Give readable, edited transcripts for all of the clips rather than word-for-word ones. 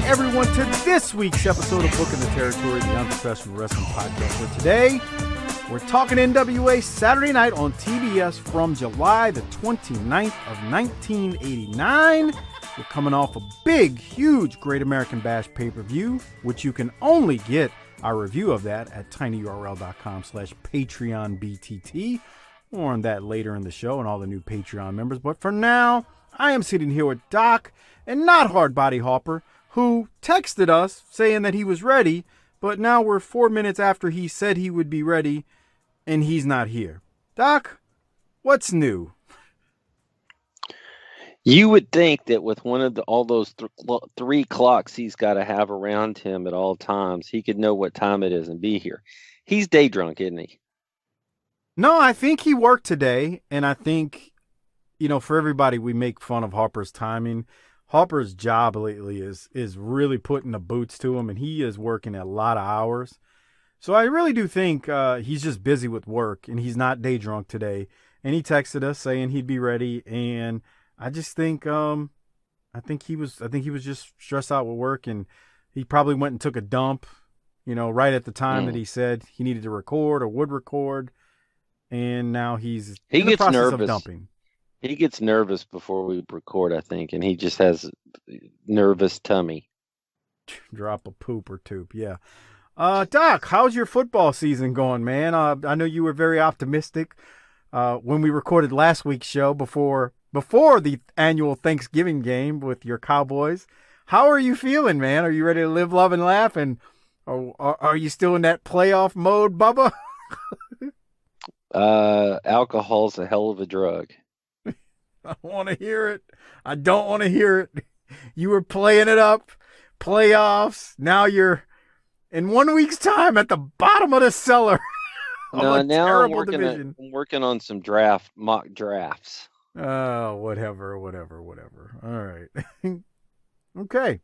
everyone, to this week's episode of Booking the Territory, the Unprofessional Wrestling Podcast. For today, we're talking NWA Saturday Night on TBS from July the 29th of 1989. We're coming off a big, huge Great American Bash pay-per-view, which you can only get our review of that at tinyurl.com/PatreonBTT. More on that later in the show and all the new Patreon members. But for now, I am sitting here with Doc and not Hardbody Harper, who texted us saying that he was ready, but now we're 4 minutes after he said he would be ready, and he's not here. Doc, what's new? You would think that with one of all those three clocks he's got to have around him at all times, he could know what time it is and be here. He's day drunk, isn't he? No, I think he worked today, and I think, for everybody, we make fun of Harper's timing. Harper's job lately is really putting the boots to him, and he is working a lot of hours. So I really do think he's just busy with work, and he's not day drunk today. And he texted us saying he'd be ready, and I just think I think he was just stressed out with work, and he probably went and took a dump, right at the time that he said he needed to record or would record, and now he in the process nervous. of dumping. He gets nervous before we record, I think, and he just has nervous tummy. Drop a poop or two, yeah. Doc, how's your football season going, man? I know you were very optimistic when we recorded last week's show before the annual Thanksgiving game with your Cowboys. How are you feeling, man? Are you ready to live, love, and laugh? And are you still in that playoff mode, Bubba? Alcohol's a hell of a drug. I don't want to hear it. I don't want to hear it. You were playing it up, playoffs. Now you're in 1 week's time at the bottom of the cellar. No, now I'm working on some mock drafts. Oh, whatever. All right. Okay.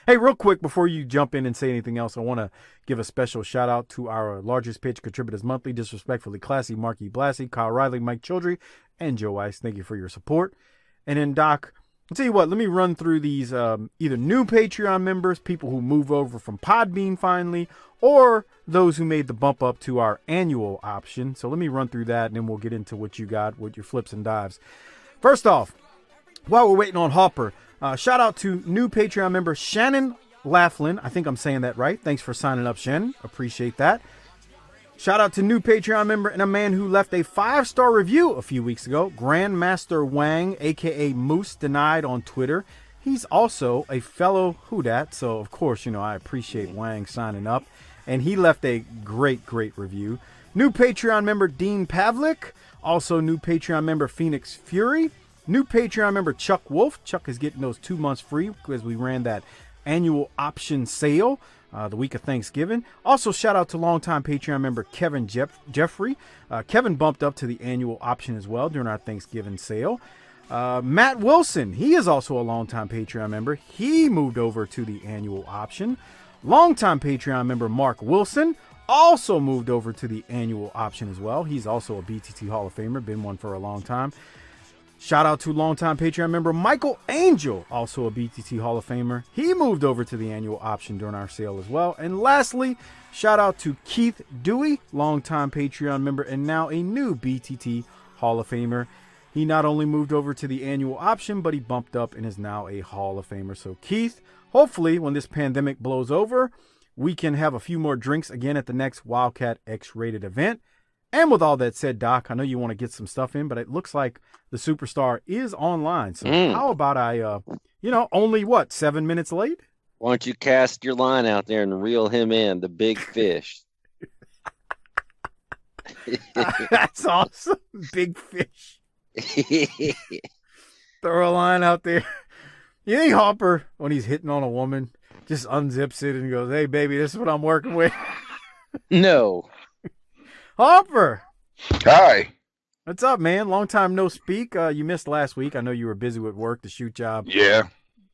Hey, real quick, before you jump in and say anything else, I want to give a special shout out to our largest pitch contributors monthly, Disrespectfully Classy, Marky Blassie, Kyle Riley, Mike Childry, and Joe Weiss. Thank you for your support. And then, Doc, I'll tell you what, let me run through these either new Patreon members, people who move over from Podbean finally, or those who made the bump up to our annual option. So let me run through that, and then we'll get into what you got with your flips and dives. First off, while we're waiting on Harper, shout out to new Patreon member Shannon Laughlin. I think I'm saying that right. Thanks for signing up, Shannon. Appreciate that. Shout out to new Patreon member and a man who left a 5-star review a few weeks ago, Grandmaster Wang, a.k.a. Moose Denied on Twitter. He's also a fellow Whodat, so of course, I appreciate Wang signing up. And he left a great review. New Patreon member Dean Pavlik. Also new Patreon member Phoenix Fury. New Patreon member Chuck Wolf. Chuck is getting those 2 months free because we ran that annual option sale the week of Thanksgiving. Also, shout out to longtime Patreon member Kevin Jeffrey. Kevin bumped up to the annual option as well during our Thanksgiving sale. Matt Wilson, he is also a longtime Patreon member. He moved over to the annual option. Longtime Patreon member Mark Wilson also moved over to the annual option as well. He's also a BTT Hall of Famer, been one for a long time. Shout out to longtime Patreon member Michael Angel, also a BTT Hall of Famer. He moved over to the annual option during our sale as well. And lastly, shout out to Keith Dewey, longtime Patreon member and now a new BTT Hall of Famer. He not only moved over to the annual option, but he bumped up and is now a Hall of Famer. So Keith, hopefully when this pandemic blows over, we can have a few more drinks again at the next Wildcat X-rated event. And with all that said, Doc, I know you want to get some stuff in, but it looks like the superstar is online. So how about I, only 7 minutes late? Why don't you cast your line out there and reel him in, the big fish? That's awesome. Big fish. Throw a line out there. You think Harper, when he's hitting on a woman, just unzips it and goes, "Hey, baby, this is what I'm working with"? No. Harper. Hi. What's up, man? Long time no speak. You missed last week. I know you were busy with work, the shoot job. Yeah.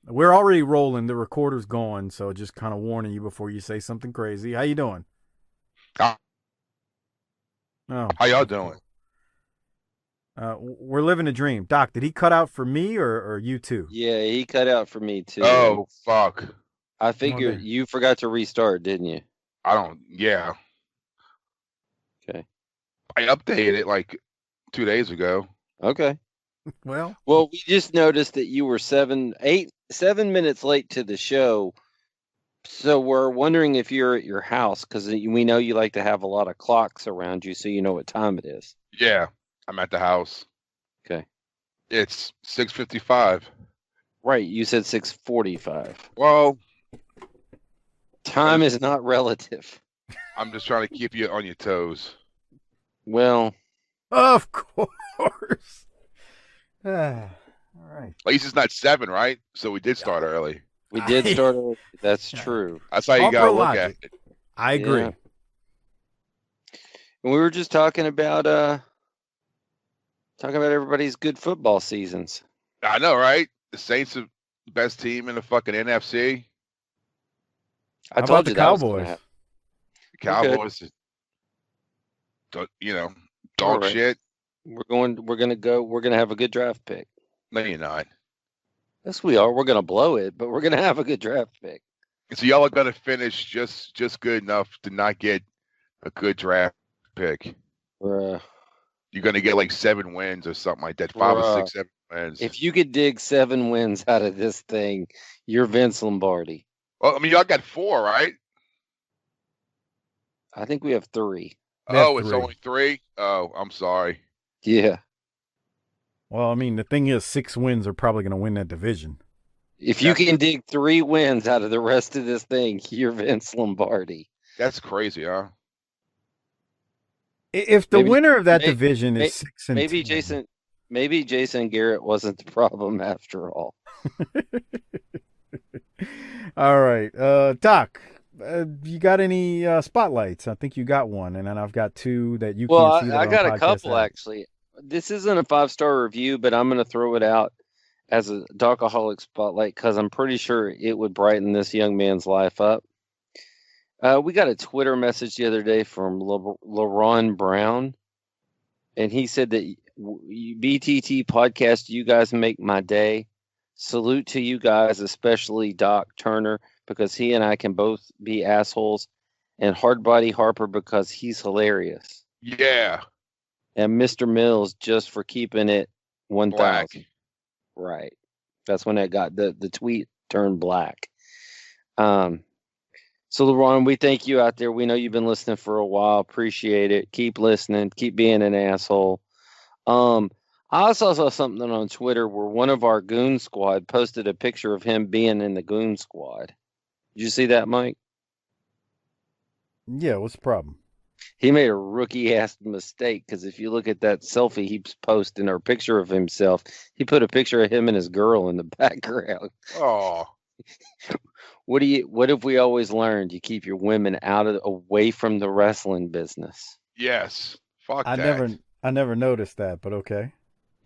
We're already rolling. The recorder's going, so just kind of warning you before you say something crazy. How you doing? Oh. How y'all doing? We're living a dream. Doc, did he cut out for me or you too? Yeah, he cut out for me too. Oh, fuck. I figure you forgot to restart, didn't you? Yeah. Okay. I updated it like 2 days ago. Okay. Well, we just noticed that you were 7 minutes late to the show. So we're wondering if you're at your house because we know you like to have a lot of clocks around you so you know what time it is. Yeah, I'm at the house. Okay. It's 6:55. Right. You said 6:45. Well, time is not relative. I'm just trying to keep you on your toes. Well, of course. All right. At least it's not 7, right? So we did start early. We did start early. That's true. That's how you got to look at it. I agree. Yeah. And we were just talking about everybody's good football seasons. I know, right? The Saints are the best team in the fucking NFC. I told you the Cowboys. The Cowboys, dog right. shit. We're gonna have a good draft pick. No, you're not. Yes, we are. We're gonna blow it, but we're gonna have a good draft pick. So y'all are gonna finish just good enough to not get a good draft pick. You're gonna get like 7 wins or something like that. 5 or 6, 7 wins. If you could dig 7 wins out of this thing, you're Vince Lombardi. Well, I mean, y'all got 4, right? I think we have 3. It's only 3? Oh, I'm sorry. Yeah. Well, I mean, the thing is, 6 wins are probably going to win that division. If you can dig 3 wins out of the rest of this thing, you're Vince Lombardi. That's crazy, huh? If the winner of that division is 6 and 10. Maybe Jason Garrett wasn't the problem after all. All right. Doc, you got any spotlights? I think you got one, and then I've got 2 that you can't see. I got a couple, actually. This isn't a 5-star review, but I'm going to throw it out as a Doc-A-Holic Spotlight because I'm pretty sure it would brighten this young man's life up. We got a Twitter message the other day from LaRon Brown, and he said that BTT podcast, you guys make my day. Salute to you guys, especially Doc Turner, because he and I can both be assholes, and Hardbody Harper because he's hilarious. Yeah. And Mr. Mills just for keeping it 1,000. Right. That's when it got the tweet turned black. So LaRon, we thank you out there. We know you've been listening for a while. Appreciate it. Keep listening. Keep being an asshole. I also saw something on Twitter where one of our goon squad posted a picture of him being in the goon squad. Did you see that, Mike? Yeah, what's the problem? He made a rookie-ass mistake because if you look at that selfie he's posting or picture of himself, he put a picture of him and his girl in the background. Oh. What have we always learned? You keep your women away from the wrestling business. Yes. Fuck that. I never noticed that, but okay.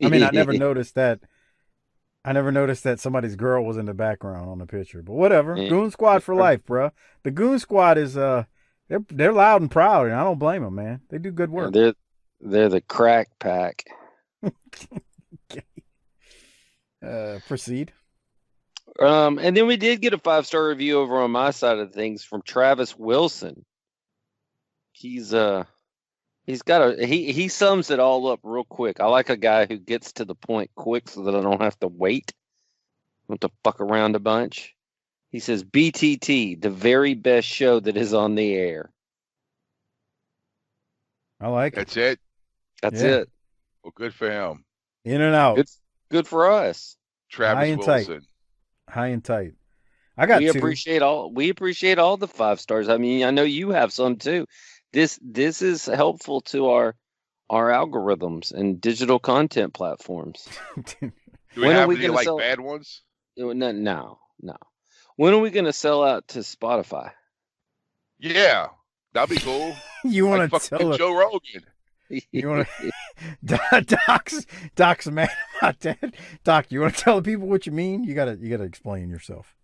I mean, I never noticed that somebody's girl was in the background on the picture, but whatever. Yeah. Goon Squad for life, bro. The Goon Squad is they're loud and proud, and I don't blame them, man. They do good work. Yeah, they're the crack pack. Okay. Proceed. And then we did get a 5-star review over on my side of things from Travis Wilson. He sums it all up real quick. I like a guy who gets to the point quick so that I don't have to wait. I don't have to fuck around a bunch. He says, BTT, the very best show that is on the air. I like it. That's it? That's it. Well, good for him. In and out. It's good for us. Travis Wilson. High and tight. I got We appreciate all the 5 stars. I mean, I know you have some too. This is helpful to our algorithms and digital content platforms. Do we have any bad ones? No. When are we going to sell out to Spotify? Yeah, that'd be cool. You want to tell Joe Rogan? You want to Doc's mad about that. Doc, you want to tell the people what you mean? You gotta explain yourself.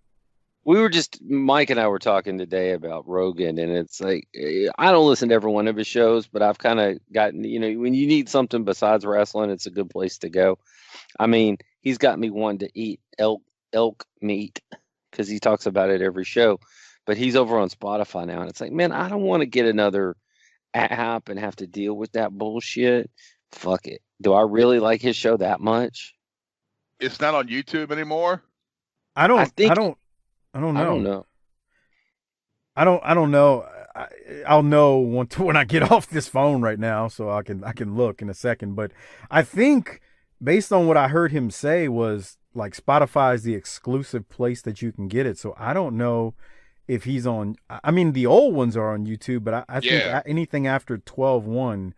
Mike and I were talking today about Rogan, and it's like, I don't listen to every one of his shows, but I've kind of gotten, when you need something besides wrestling, it's a good place to go. I mean, he's got me wanting to eat elk meat because he talks about it every show. But he's over on Spotify now, and it's like, man, I don't want to get another app and have to deal with that bullshit. Fuck it. Do I really like his show that much? It's not on YouTube anymore. I don't know. I don't know. I don't know. I'll know when I get off this phone right now, so I can look in a second. But I think based on what I heard him say was like Spotify is the exclusive place that you can get it. So I don't know if he's on. I mean, the old ones are on YouTube, but I think anything after 12.1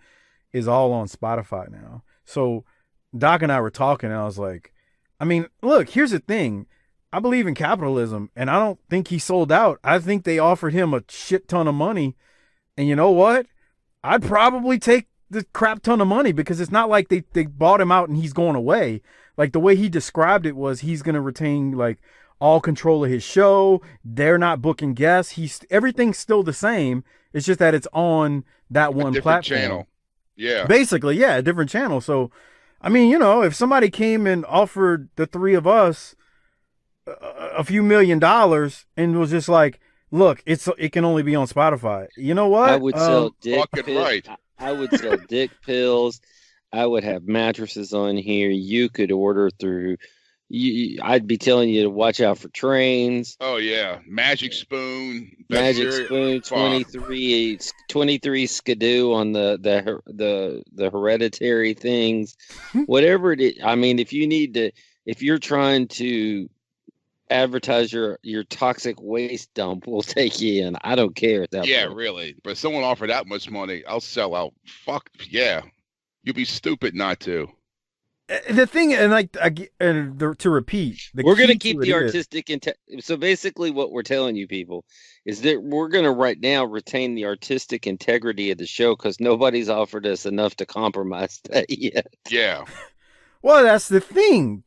is all on Spotify now. So Doc and I were talking, and I was like, I mean, look, here's the thing. I believe in capitalism, and I don't think he sold out. I think they offered him a shit ton of money. And you know what? I'd probably take the crap ton of money, because it's not like they bought him out and he's going away. Like the way he described it was he's going to retain like all control of his show. They're not booking guests. Everything's still the same. It's just that it's on that one platform. Channel. Yeah. Basically, yeah, a different channel. So, I mean, you know, if somebody came and offered the three of us a few $1 million and was just like, look, it can only be on Spotify. You know what? I would sell dick pills. Right. I would sell dick pills. I would have mattresses on here. You could order through. I'd be telling you to watch out for trains. Oh yeah, Magic Spoon. Magic Spoon. 23 Skidoo on the hereditary things. Whatever it is. I mean, if you're trying to advertise your toxic waste dump, we'll take you in. I don't care at that point. Really. But if someone offered that much money, I'll sell out. Fuck yeah. You'd be stupid not to. The thing, to repeat, we're going to keep the artistic so basically what we're telling you people is that we're going to right now retain the artistic integrity of the show, because nobody's offered us enough to compromise that yet. Yeah. Well, that's the thing.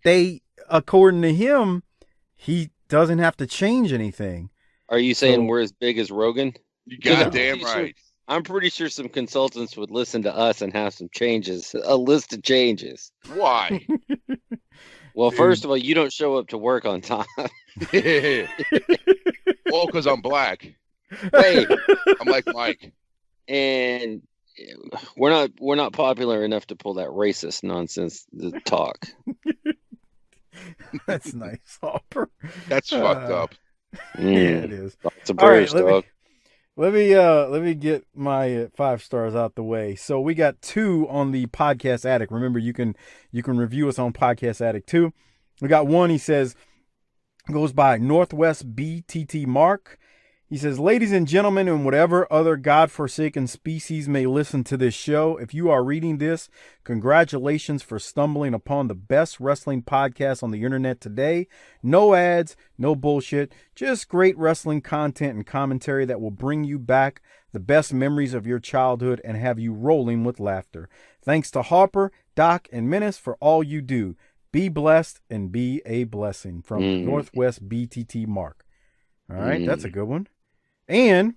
According to him, he doesn't have to change anything. Are you saying we're as big as Rogan? You goddamn right. I'm pretty sure some consultants would listen to us and have some changes, a list of changes. Why? Well, first of all, you don't show up to work on time. All because I'm black. Hey, I'm like Mike. And we're not popular enough to pull that racist nonsense to talk. That's nice, Harper. That's fucked up. Yeah, it is. It's a British dog. Let me get my 5 stars out the way. So we got 2 on the Podcast Addict. Remember, you can review us on Podcast Addict too. We got 1. He says, goes by Northwest BTT Mark. He says, ladies and gentlemen, and whatever other godforsaken species may listen to this show, if you are reading this, congratulations for stumbling upon the best wrestling podcast on the internet today. No ads, no bullshit, just great wrestling content and commentary that will bring you back the best memories of your childhood and have you rolling with laughter. Thanks to Harper, Doc, and Menace for all you do. Be blessed and be a blessing. From Northwest BTT Mark. All right, that's a good one. And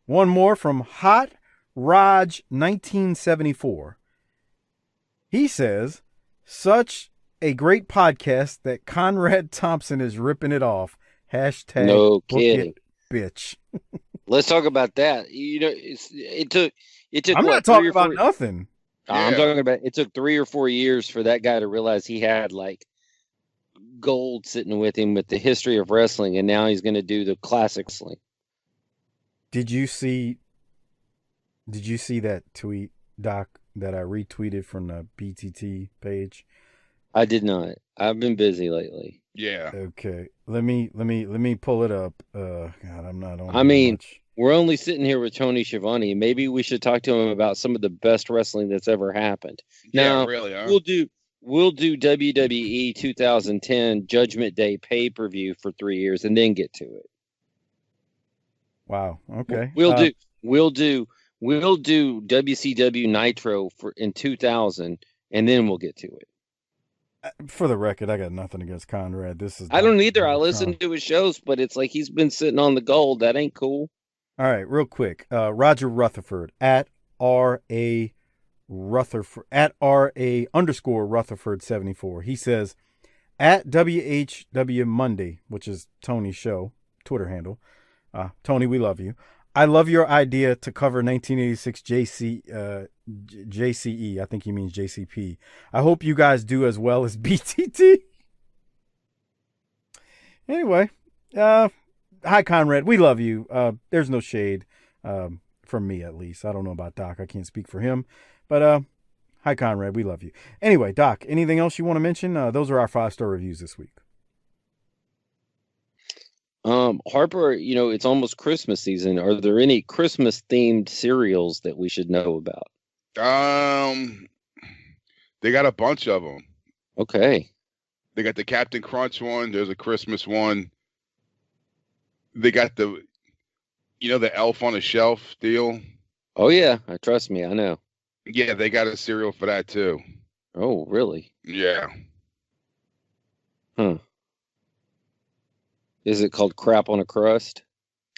one more from Hot Raj 1974. He says, such a great podcast that Conrad Thompson is ripping it off. Hashtag no kidding, bitch. Let's talk about that. You know, it took. I'm not talking about nothing. I'm talking about it took 3 or 4 years for that guy to realize he had like gold sitting with him with the history of wrestling, and now he's going to do the classic sling. Did you see that tweet, Doc, that I retweeted from the BTT page? I did not. I've been busy lately. Yeah. Okay. Let me pull it up. God, I'm not on. I mean, we're only sitting here with Tony Schiavone. Maybe we should talk to him about some of the best wrestling that's ever happened. Now, yeah, really. Huh? We'll do WWE 2010 Judgment Day pay-per-view for 3 years and then get to it. Wow. Okay. We'll do WCW Nitro in 2000 and then we'll get to it. For the record, I got nothing against Conrad. I don't either. I listen to his shows, but it's like he's been sitting on the gold. That ain't cool. All right, real quick. Roger Rutherford at RA Rutherford at RA _ Rutherford 74. He says, At WHW Monday, which is Tony's show, Twitter handle. Tony, we love you. I love your idea to cover 1986 JCE. I think he means JCP. I hope you guys do as well as BTT. Anyway, hi, Conrad. We love you. There's no shade from me, at least. I don't know about Doc. I can't speak for him. But hi, Conrad. We love you. Anyway, Doc, anything else you want to mention? Those are our 5-star reviews this week. Harper, it's almost Christmas season. Are there any Christmas themed cereals that we should know about? They got a bunch of them. Okay. They got the Captain Crunch one. There's a Christmas one. They got the Elf on a Shelf deal. Oh yeah, trust me, I know. Yeah, they got a cereal for that too. Oh, really? Yeah. Huh. Is it called Crap on a Crust?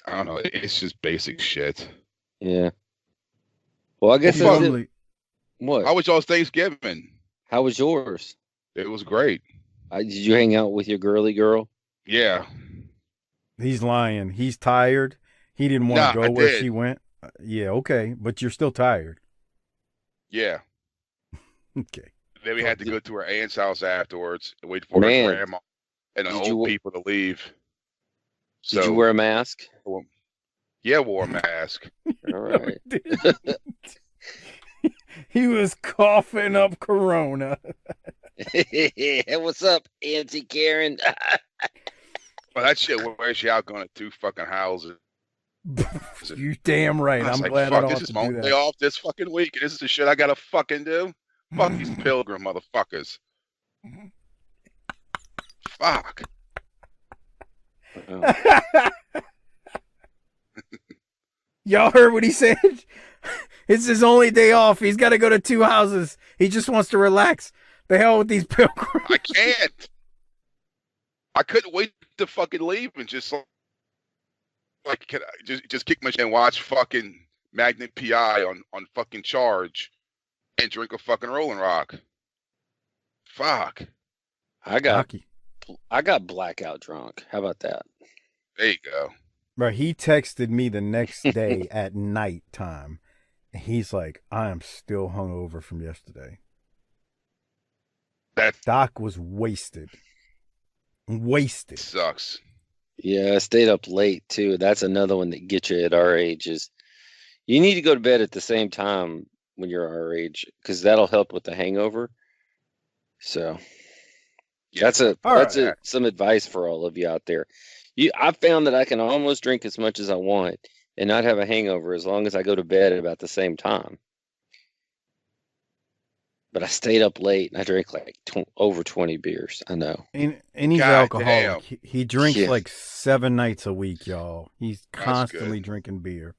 I don't know. It's just basic shit. Yeah. Well, I guess Probably. What? How was y'all's Thanksgiving? How was yours? It was great. Did you hang out with your girly girl? Yeah. He's lying. He's tired. He didn't want to go where she went. Yeah, okay. But you're still tired. Yeah. Okay. Then we had to go to her aunt's house afterwards and wait for her grandma and the old people to leave. Did you wear a mask? Yeah, wore a mask. All right. He was coughing up Corona. What's up, Auntie Karen? Well, that shit wears you out going to 2 fucking houses. You damn right. I'm glad I don't have to do that. This is my day off this fucking week, and this is the shit I gotta fucking do. Fuck these pilgrim motherfuckers. Fuck. Y'all heard what he said? It's his only day off. He's got to go to 2 houses. He just wants to relax. The hell with these pilgrims. I can't. I couldn't wait to fucking leave and just can I just kick my shit and watch fucking Magnet PI on fucking charge and drink a fucking Rolling Rock. Fuck. I got blackout drunk. How about that? There you go. Bro, he texted me the next day at night time. He's like, I am still hungover from yesterday. That Doc was wasted. Wasted. Sucks. Yeah, I stayed up late too. That's another one that gets you at our age is you need to go to bed at the same time when you're our age because that'll help with the hangover. So that's some advice for all of you out there. I found that I can almost drink as much as I want and not have a hangover as long as I go to bed at about the same time. But I stayed up late and I drank like over 20 beers. I know. And he's alcoholic. He drinks like 7 nights a week, y'all. He's constantly drinking beer.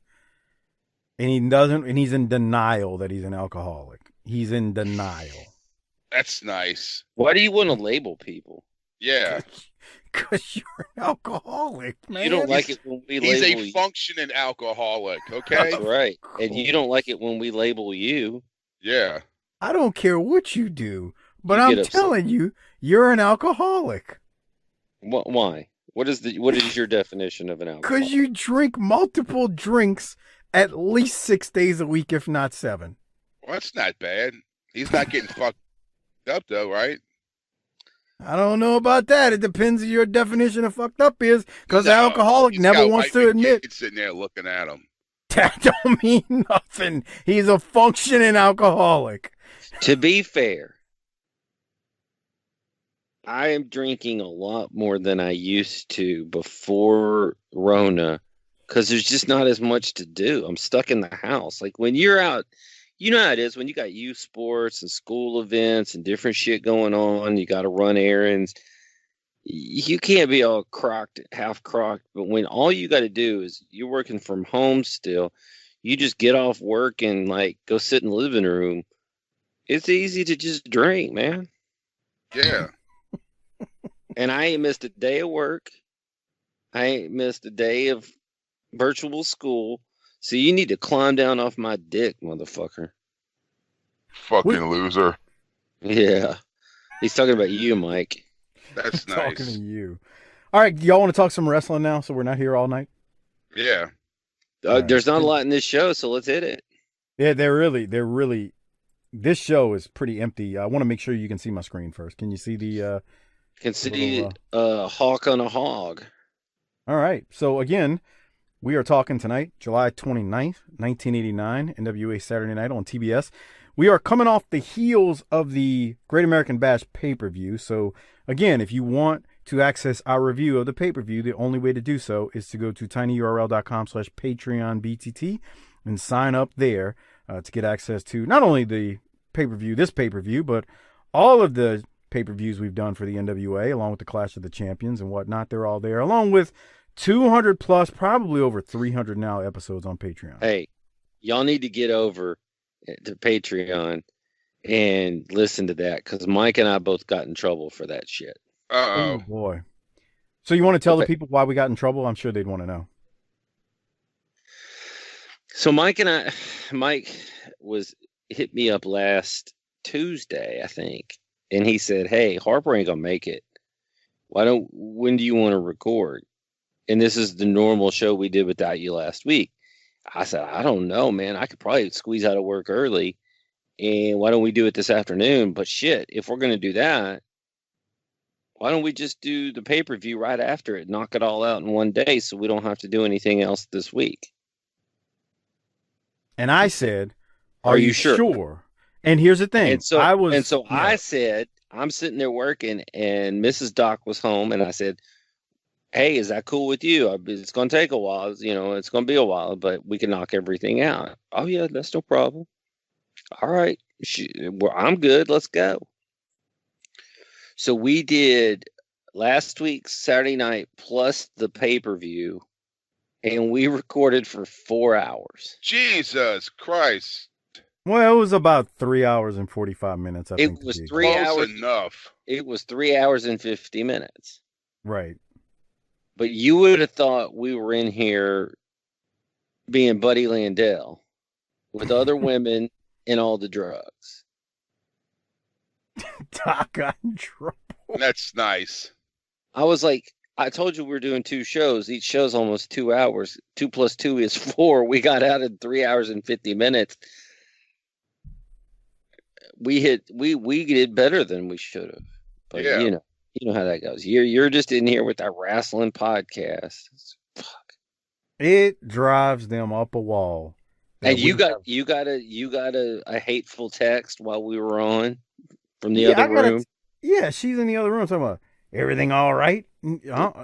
And he's in denial that he's an alcoholic. He's in denial. That's nice. Why do you want to label people? Yeah. Because you're an alcoholic, man. You don't like it when we label you. He's a functioning alcoholic, okay? That's right. And you don't like it when we label you. Yeah. I don't care what you do, but I'm telling you, you're an alcoholic. Why? What is your definition of an alcoholic? Because you drink multiple drinks at least 6 days a week, if not 7. Well, that's not bad. He's not getting fucked up, though, right? I don't know about that. It depends on your definition of fucked up is, because the alcoholic never wants to admit. He's sitting there looking at him. That don't mean nothing. He's a functioning alcoholic. To be fair, I am drinking a lot more than I used to before Rona because there's just not as much to do. I'm stuck in the house. Like when you're out, you know how it is when you got youth sports and school events and different shit going on. You got to run errands. You can't be all crocked, half crocked. But when all you got to do is you're working from home still, you just get off work and like go sit in the living room. It's easy to just drink, man. Yeah. And I ain't missed a day of work. I ain't missed a day of virtual school. So you need to climb down off my dick, motherfucker. Fucking loser. Yeah. He's talking about you, Mike. That's Talking to nice. you. All right, y'all want to talk some wrestling now, so we're not here all night? Yeah. Right. There's not a lot in this show, so let's hit it. Yeah, they're really. This show is pretty empty. I want to make sure you can see my screen first. Can you see the? Can see a hawk on a hog. All right. So again, we are talking tonight, July 29th, 1989, NWA Saturday Night on TBS. We are coming off the heels of the Great American Bash pay-per-view. So again, if you want to access our review of the pay-per-view, the only way to do so is to go to tinyurl.com/PatreonBTT and sign up there to get access to not only the pay-per-view, this pay-per-view, but all of the pay-per-views we've done for the NWA, along with the Clash of the Champions and whatnot. They're all there, along with 200 plus, probably over 300 now episodes on Patreon. Hey, y'all need to get over to Patreon and listen to that, because Mike and I both got in trouble for that shit. Oh boy. So you want to tell the people why we got in trouble? I'm sure they'd want to know. So Mike hit me up last Tuesday, I think, and he said, "Hey, Harper ain't gonna make it. When do you want to record?" And this is the normal show we did without you last week. I said, "I don't know, man. I could probably squeeze out of work early, and why don't we do it this afternoon? But shit, if we're gonna do that, why don't we just do the pay-per-view right after it, knock it all out in one day, so we don't have to do anything else this week?" And I said, "Are you sure?" And here's the thing. I said, I'm sitting there working, and Mrs. Doc was home, and I said, "Hey, is that cool with you? It's going to take a while. It's going to be a while, but we can knock everything out." "Oh, yeah, that's no problem." "All right. I'm good. Let's go." So we did last week's Saturday night plus the pay-per-view, and we recorded for 4 hours. Jesus Christ. Well, it was about 3 hours and 45 minutes, I think. It was 3 hours. Enough. It was 3 hours and 50 minutes. Right. But you would have thought we were in here being Buddy Landell with other women and all the drugs. Doc got in trouble. That's nice. I was like, I told you we were doing 2 shows. Each show's almost 2 hours. 2 plus 2 is 4. We got out in 3 hours and 50 minutes. We did better than we should have. But yeah. You know how that goes. You're just in here with that wrestling podcast. Fuck. It drives them up a wall. And you got a hateful text while we were on from the other room. Yeah, she's in the other room talking about everything all right.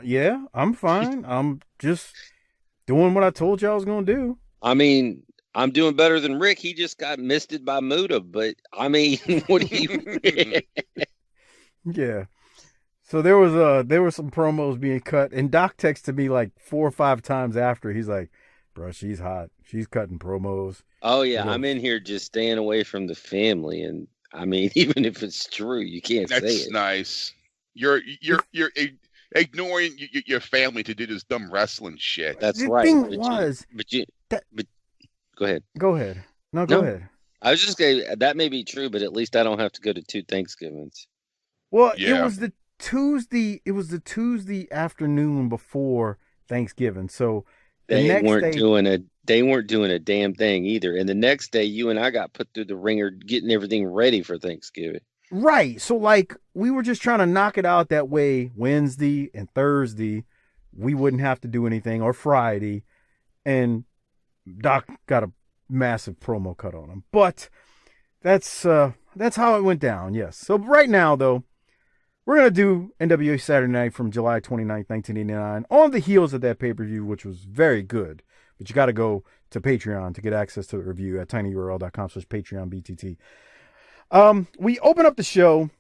Yeah, I'm fine. I'm just doing what I told you I was going to do. I mean, I'm doing better than Rick. He just got misted by Muda, but I mean, what do you? Yeah. So there were some promos being cut, and Doc texted me like 4 or 5 times after. He's like, "Bro, she's hot. She's cutting promos." Oh yeah, I'm in here just staying away from the family, and I mean, even if it's true, you can't say it. That's nice. You're ignoring your family to do this dumb wrestling shit. That's right. But go ahead. Go ahead. No, go ahead. I was just saying that may be true, but at least I don't have to go to 2 Thanksgivings. Well, yeah. It was the Tuesday afternoon before Thanksgiving, so they weren't doing a damn thing either. And the next day, you and I got put through the ringer getting everything ready for Thanksgiving. Right. So like we were just trying to knock it out that way. Wednesday and Thursday, we wouldn't have to do anything, or Friday, and Doc got a massive promo cut on him. But that's how it went down. Yes. So right now though, we're going to do NWA Saturday Night from July 29th, 1989 on the heels of that pay-per-view, which was very good. But you got to go to Patreon to get access to the review at tinyurl.com/PatreonBTT. We open up the show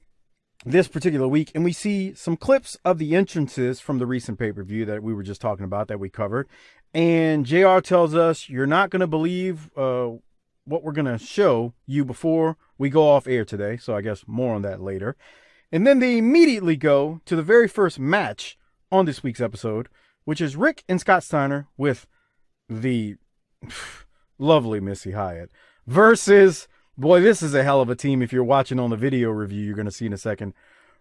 this particular week, and we see some clips of the entrances from the recent pay-per-view that we were just talking about that we covered. And JR tells us, you're not going to believe what we're going to show you before we go off air today. So I guess more on that later. And then they immediately go to the very first match on this week's episode, which is Rick and Scott Steiner with the lovely Missy Hyatt versus, boy, this is a hell of a team. If you're watching on the video review, you're going to see in a second,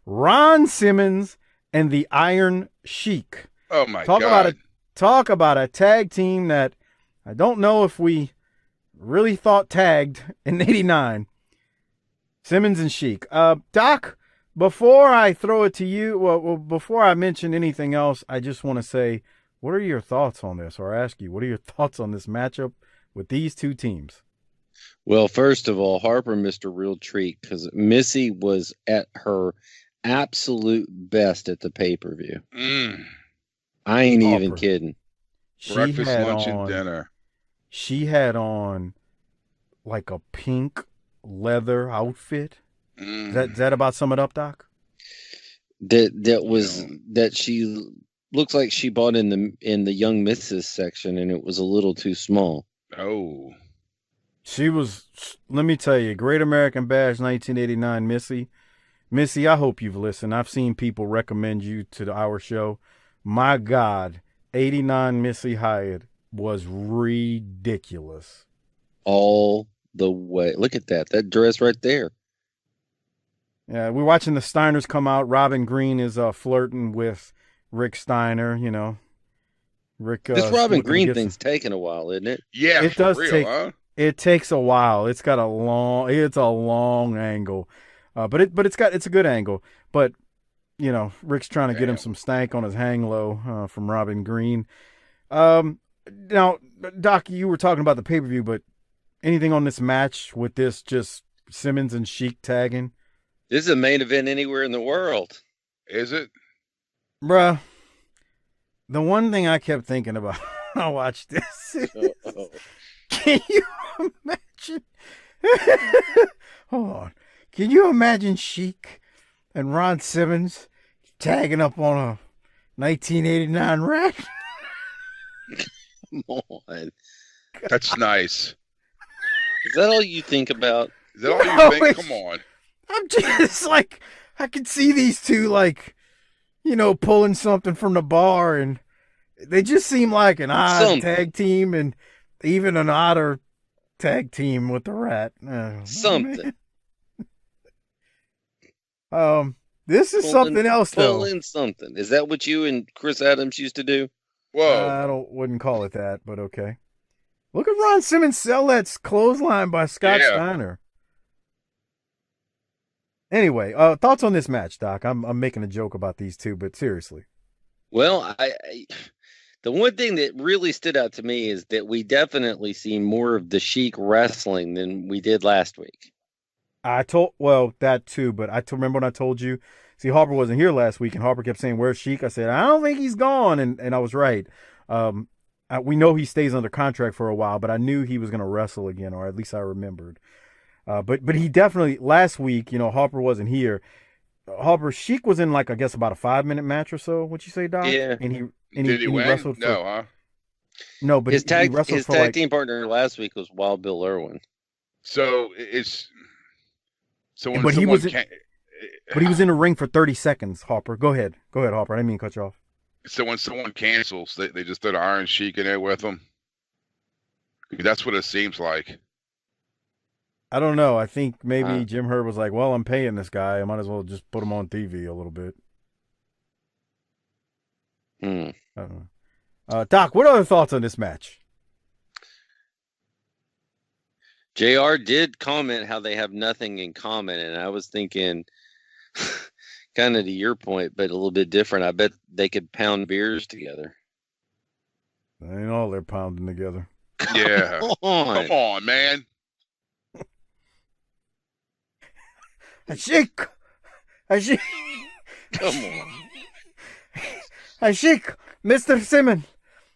Ron Simmons and the Iron Sheik. Oh my Talk God. about a tag team that I don't know if we really thought tagged in '89. Simmons and Sheik. Doc, before I throw it to you, well, before I mention anything else, I just want to say, what are your thoughts on this? Or ask you, what are your thoughts on this matchup with these two teams? Well, first of all, Harper missed a real treat because Missy was at her absolute best at the pay-per-view. I ain't Harper. even kidding. Breakfast, lunch, and dinner. She had on like a pink leather outfit. Does that about sum it up, Doc? That she looks like she bought in the Young Misses section, and it was a little too small. Oh. She was, let me tell you, Great American Bash 1989, Missy. Missy, I hope you've listened. I've seen people recommend you to our show. My God, 89 Missy Hyatt was ridiculous. All the way. Look at that dress right there. Yeah, we're watching the Steiners come out. Robin Green is flirting with Rick Steiner, you know. Rick. This Robin Green thing's taking a while, isn't it? Yeah, it for does real, take. huh? It takes a while. It's a long angle, but it's a good angle. But you know, Rick's trying to get him some stank on his hang low from Robin Green. Now, Doc, you were talking about the pay-per-view, but anything on this match with this just Simmons and Sheik tagging? This is a main event anywhere in the world. Is it? Bruh, the one thing I kept thinking about when I watched this is, can you imagine? Hold on. Can you imagine Sheik and Ron Simmons tagging up on a 1989 rack? Come on. That's nice. Is that all you think about? Is that all you think? Come on. I'm just like, I can see these two, like, you know, pulling something from the bar, and they just seem like an odd tag team, and even an odder tag team with the Rat. Something. This is something else, though. Pulling something. Is that what you and Chris Adams used to do? Whoa. Wouldn't call it that, but okay. Look at Ron Simmons sell that clothesline by Scott Steiner. Anyway, thoughts on this match, Doc? I'm making a joke about these two, but seriously. Well, the one thing that really stood out to me is that we definitely see more of the Sheik wrestling than we did last week. That too, but remember when I told you, see, Harper wasn't here last week, and Harper kept saying, "Where's Sheik?" I said, "I don't think he's gone," and I was right. We know he stays under contract for a while, but I knew he was going to wrestle again, or at least I remembered. But he definitely, last week, you know, Harper wasn't here. Sheik was in, like, I guess about a 5-minute match or so. What'd you say, Doc? Yeah. Did he win? Wrestled for, no, huh? No, but his tag like, team partner last week was Wild Bill Irwin. So it's when but he was in the ring for 30 seconds. Harper, go ahead, Harper. I didn't mean to cut you off. So when someone cancels, they just throw the Iron Sheik in there with them. That's what it seems like. I don't know. I think maybe Jim Herd was like, well, I'm paying this guy. I might as well just put him on TV a little bit. I don't know. Doc, what other thoughts on this match? JR did comment how they have nothing in common, and I was thinking, kind of to your point, but a little bit different. I bet they could pound beers together. That ain't all they're pounding together. Yeah. Come on, man. Sheik. Come on. Sheik, Mr. Simmons,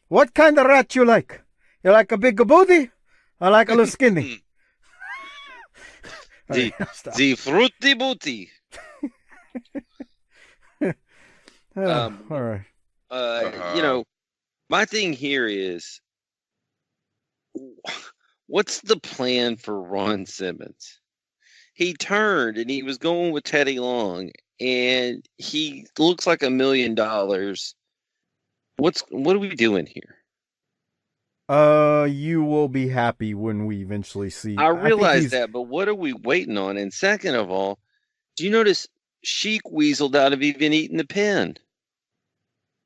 what kind of rat you like? You like a big booty? I like a little skinny. The fruity booty. All right. You know, my thing here is, what's the plan for Ron Simmons? He turned and he was going with Teddy Long, and he looks like $1 million. What are we doing here? You will be happy when we eventually see. I realize that, but what are we waiting on? And second of all, do you notice Sheik weaseled out of even eating the pin.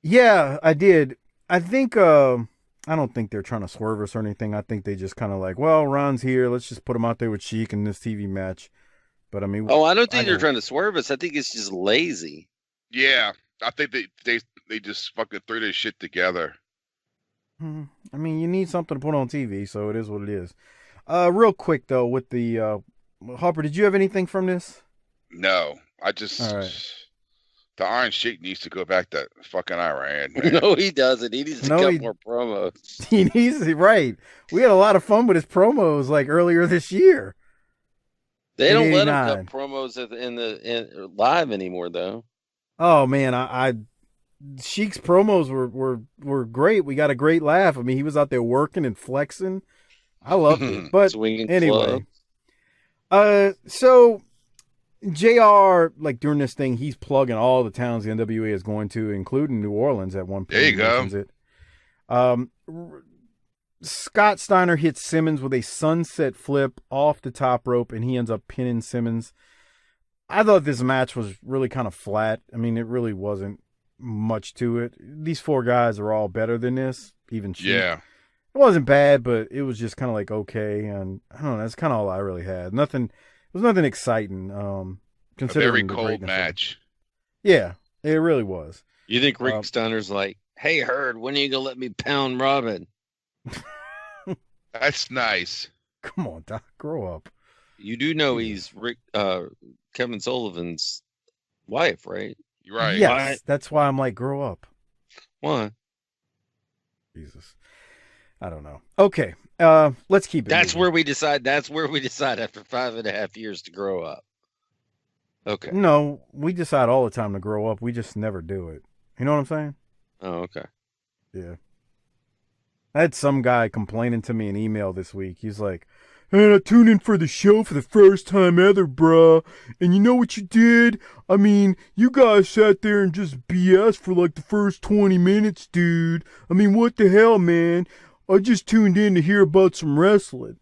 Yeah, I did. I think I don't think they're trying to swerve us or anything. I think they just kind of like, well, Ron's here. Let's just put him out there with Sheik in this TV match. But I mean, Oh, I don't think they're trying to swerve us. I think it's just lazy. Yeah, I think they just fucking threw this shit together. I mean, you need something to put on TV, so it is what it is. Real quick though, with the Harper, did you have anything from this? No, I just. All right. The Iron Sheik needs to go back to fucking Iran, man. No, he doesn't. He needs to cut more promos. He needs to, right. We had a lot of fun with his promos like earlier this year. They don't let him cut promos in live anymore, though. Oh man, Sheik's promos were great. We got a great laugh. I mean, he was out there working and flexing. I loved it. But anyway, so JR, like during this thing, he's plugging all the towns the NWA is going to, including New Orleans at one point. There you go. Scott Steiner hits Simmons with a sunset flip off the top rope, and he ends up pinning Simmons. I thought this match was really kind of flat. I mean, it really wasn't much to it. These four guys are all better than this, even Sheik. Yeah. It wasn't bad, but it was just kind of like okay, and I don't know. That's kind of all I really had. Nothing. It was nothing exciting. Considering a very cold match. Yeah, it really was. You think Rick Steiner's like, "Hey, Herd, when are you gonna let me pound Robin?" That's nice. Come on, Doc, grow up. You do know he's Kevin Sullivan's wife, right? You're right. Yes, that's why I'm like, grow up. Why? Jesus, I don't know. Okay, let's keep it. That's where we decide. That's where we decide after 5.5 years to grow up. Okay. No, we decide all the time to grow up. We just never do it. You know what I'm saying? Oh, okay. Yeah. I had some guy complaining to me in email this week. He's like, "And I tuned in for the show for the first time ever, bruh. And you know what you did? I mean, you guys sat there and just BS for like the first 20 minutes, dude. I mean, what the hell, man? I just tuned in to hear about some wrestling."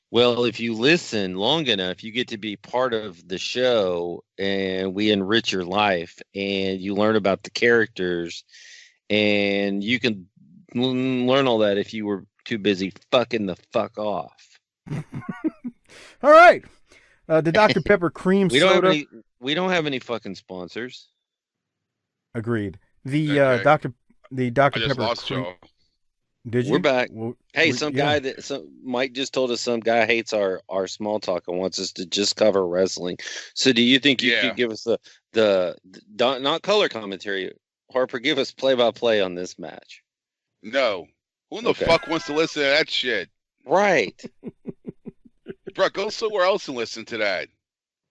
Well, if you listen long enough, you get to be part of the show, and we enrich your life, and you learn about the characters, and you can learn all that if you were too busy fucking the fuck off. All right. The Dr. Pepper cream soda. We don't have any fucking sponsors. Agreed. The Dr. Pepper lost cream. y'all. Did you? We're back. Hey, Mike just told us some guy hates our small talk and wants us to just cover wrestling. So do you think you could give us the not color commentary? Harper, give us play-by-play on this match. No. Who in the fuck wants to listen to that shit? Right. Bro, go somewhere else and listen to that.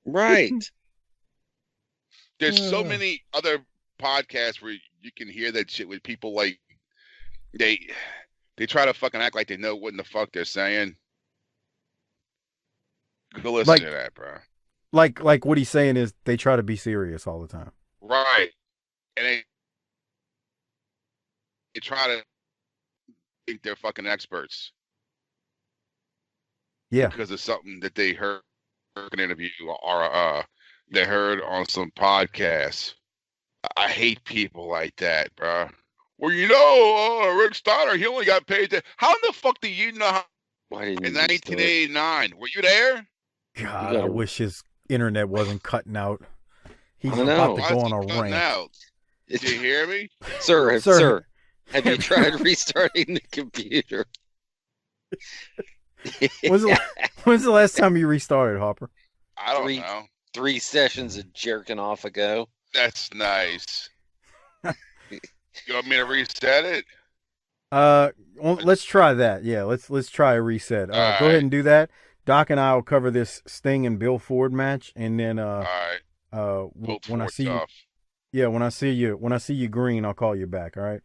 Right. There's so many other podcasts where you can hear that shit with people like they try to fucking act like they know what in the fuck they're saying. Go listen to that, bro. Like what he's saying is they try to be serious all the time. Right. And they try to think they're fucking experts. Yeah. Because of something that they heard in an interview or they heard on some podcast. I hate people like that, bro. Well, you know, Rick Steiner, he only got paid. How in the fuck do you know? In 1989, were you there? God, I wish his internet wasn't cutting out. He's about to go on a rant. Out? Did you hear me? Sir, have you tried restarting the computer? When's the last time you restarted, Harper? I don't know. 3 sessions of jerking off ago. That's nice. You want me to reset it? Let's try that. Yeah, let's try a reset. Go ahead and do that. Doc and I will cover this Sting and Bill Ford match, and then all right. When I see you, when I see you green, I'll call you back. All right.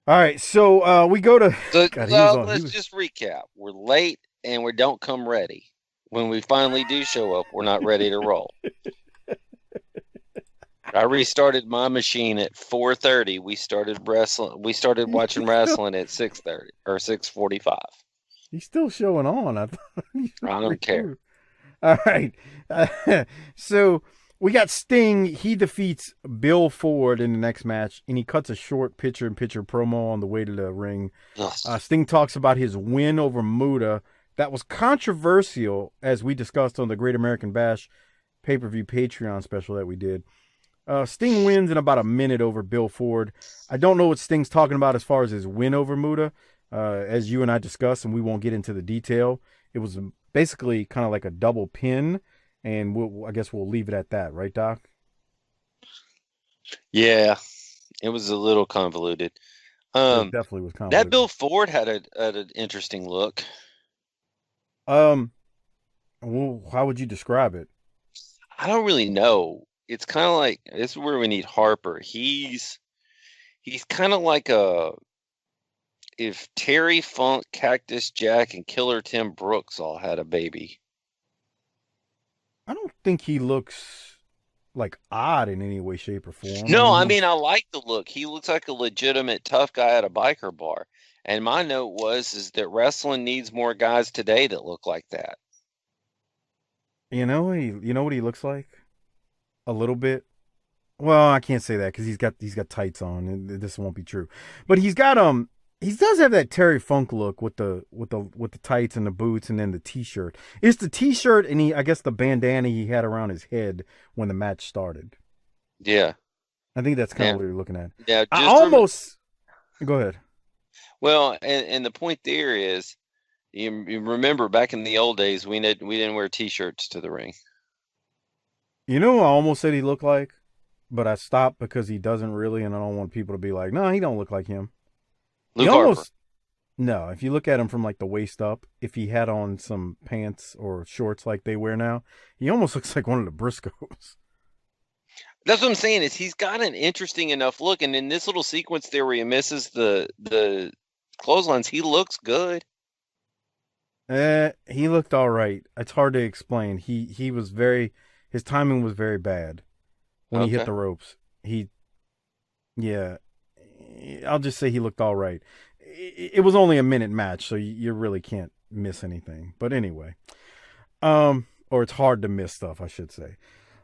All right. So we go to. Let's just recap. We're late and we don't come ready. When we finally do show up, we're not ready to roll. I restarted my machine at 4:30. We started watching wrestling at 6:30 or 6:45. He's still showing on. I don't care. All right. So we got Sting. He defeats Bill Ford in the next match, and he cuts a short picture-in-picture promo on the way to the ring. Sting talks about his win over Muta. That was controversial, as we discussed on the Great American Bash pay-per-view Patreon special that we did. Sting wins in about a minute over Bill Ford. I don't know what Sting's talking about as far as his win over Muta. As you and I discussed, and we won't get into the detail, it was basically kind of like a double pin, and I guess we'll leave it at that, right, Doc? Yeah, it was a little convoluted. It definitely was convoluted. That Bill Ford had an interesting look. Well, how would you describe it? I don't really know. It's kind of like, this is where we need Harper. He's kind of like if Terry Funk, Cactus Jack, and Killer Tim Brooks all had a baby. I don't think he looks like odd in any way, shape, or form. No, I mean, I like the look. He looks like a legitimate tough guy at a biker bar. And my note is that wrestling needs more guys today that look like that. You know what he looks like? A little bit. Well, I can't say that because he's got tights on, and this won't be true. But he does have that Terry Funk look with the tights and the boots and then the t-shirt. It's the t-shirt and I guess the bandana he had around his head when the match started. Yeah. I think that's kind of what you're looking at. Yeah, Go ahead. Well, and the point there is, you remember back in the old days, we didn't wear t-shirts to the ring. You know who I almost said he looked like, but I stopped because he doesn't really, and I don't want people to be like, no, he don't look like him. Harper. No, if you look at him from like the waist up, if he had on some pants or shorts like they wear now, he almost looks like one of the Briscoes. That's what I'm saying, is he's got an interesting enough look, and in this little sequence there where he misses the clotheslines, he looks good. He looked all right. It's hard to explain. His timing was very bad when he hit the ropes. I'll just say he looked all right. It was only a minute match, so you really can't miss anything. But anyway, or it's hard to miss stuff, I should say.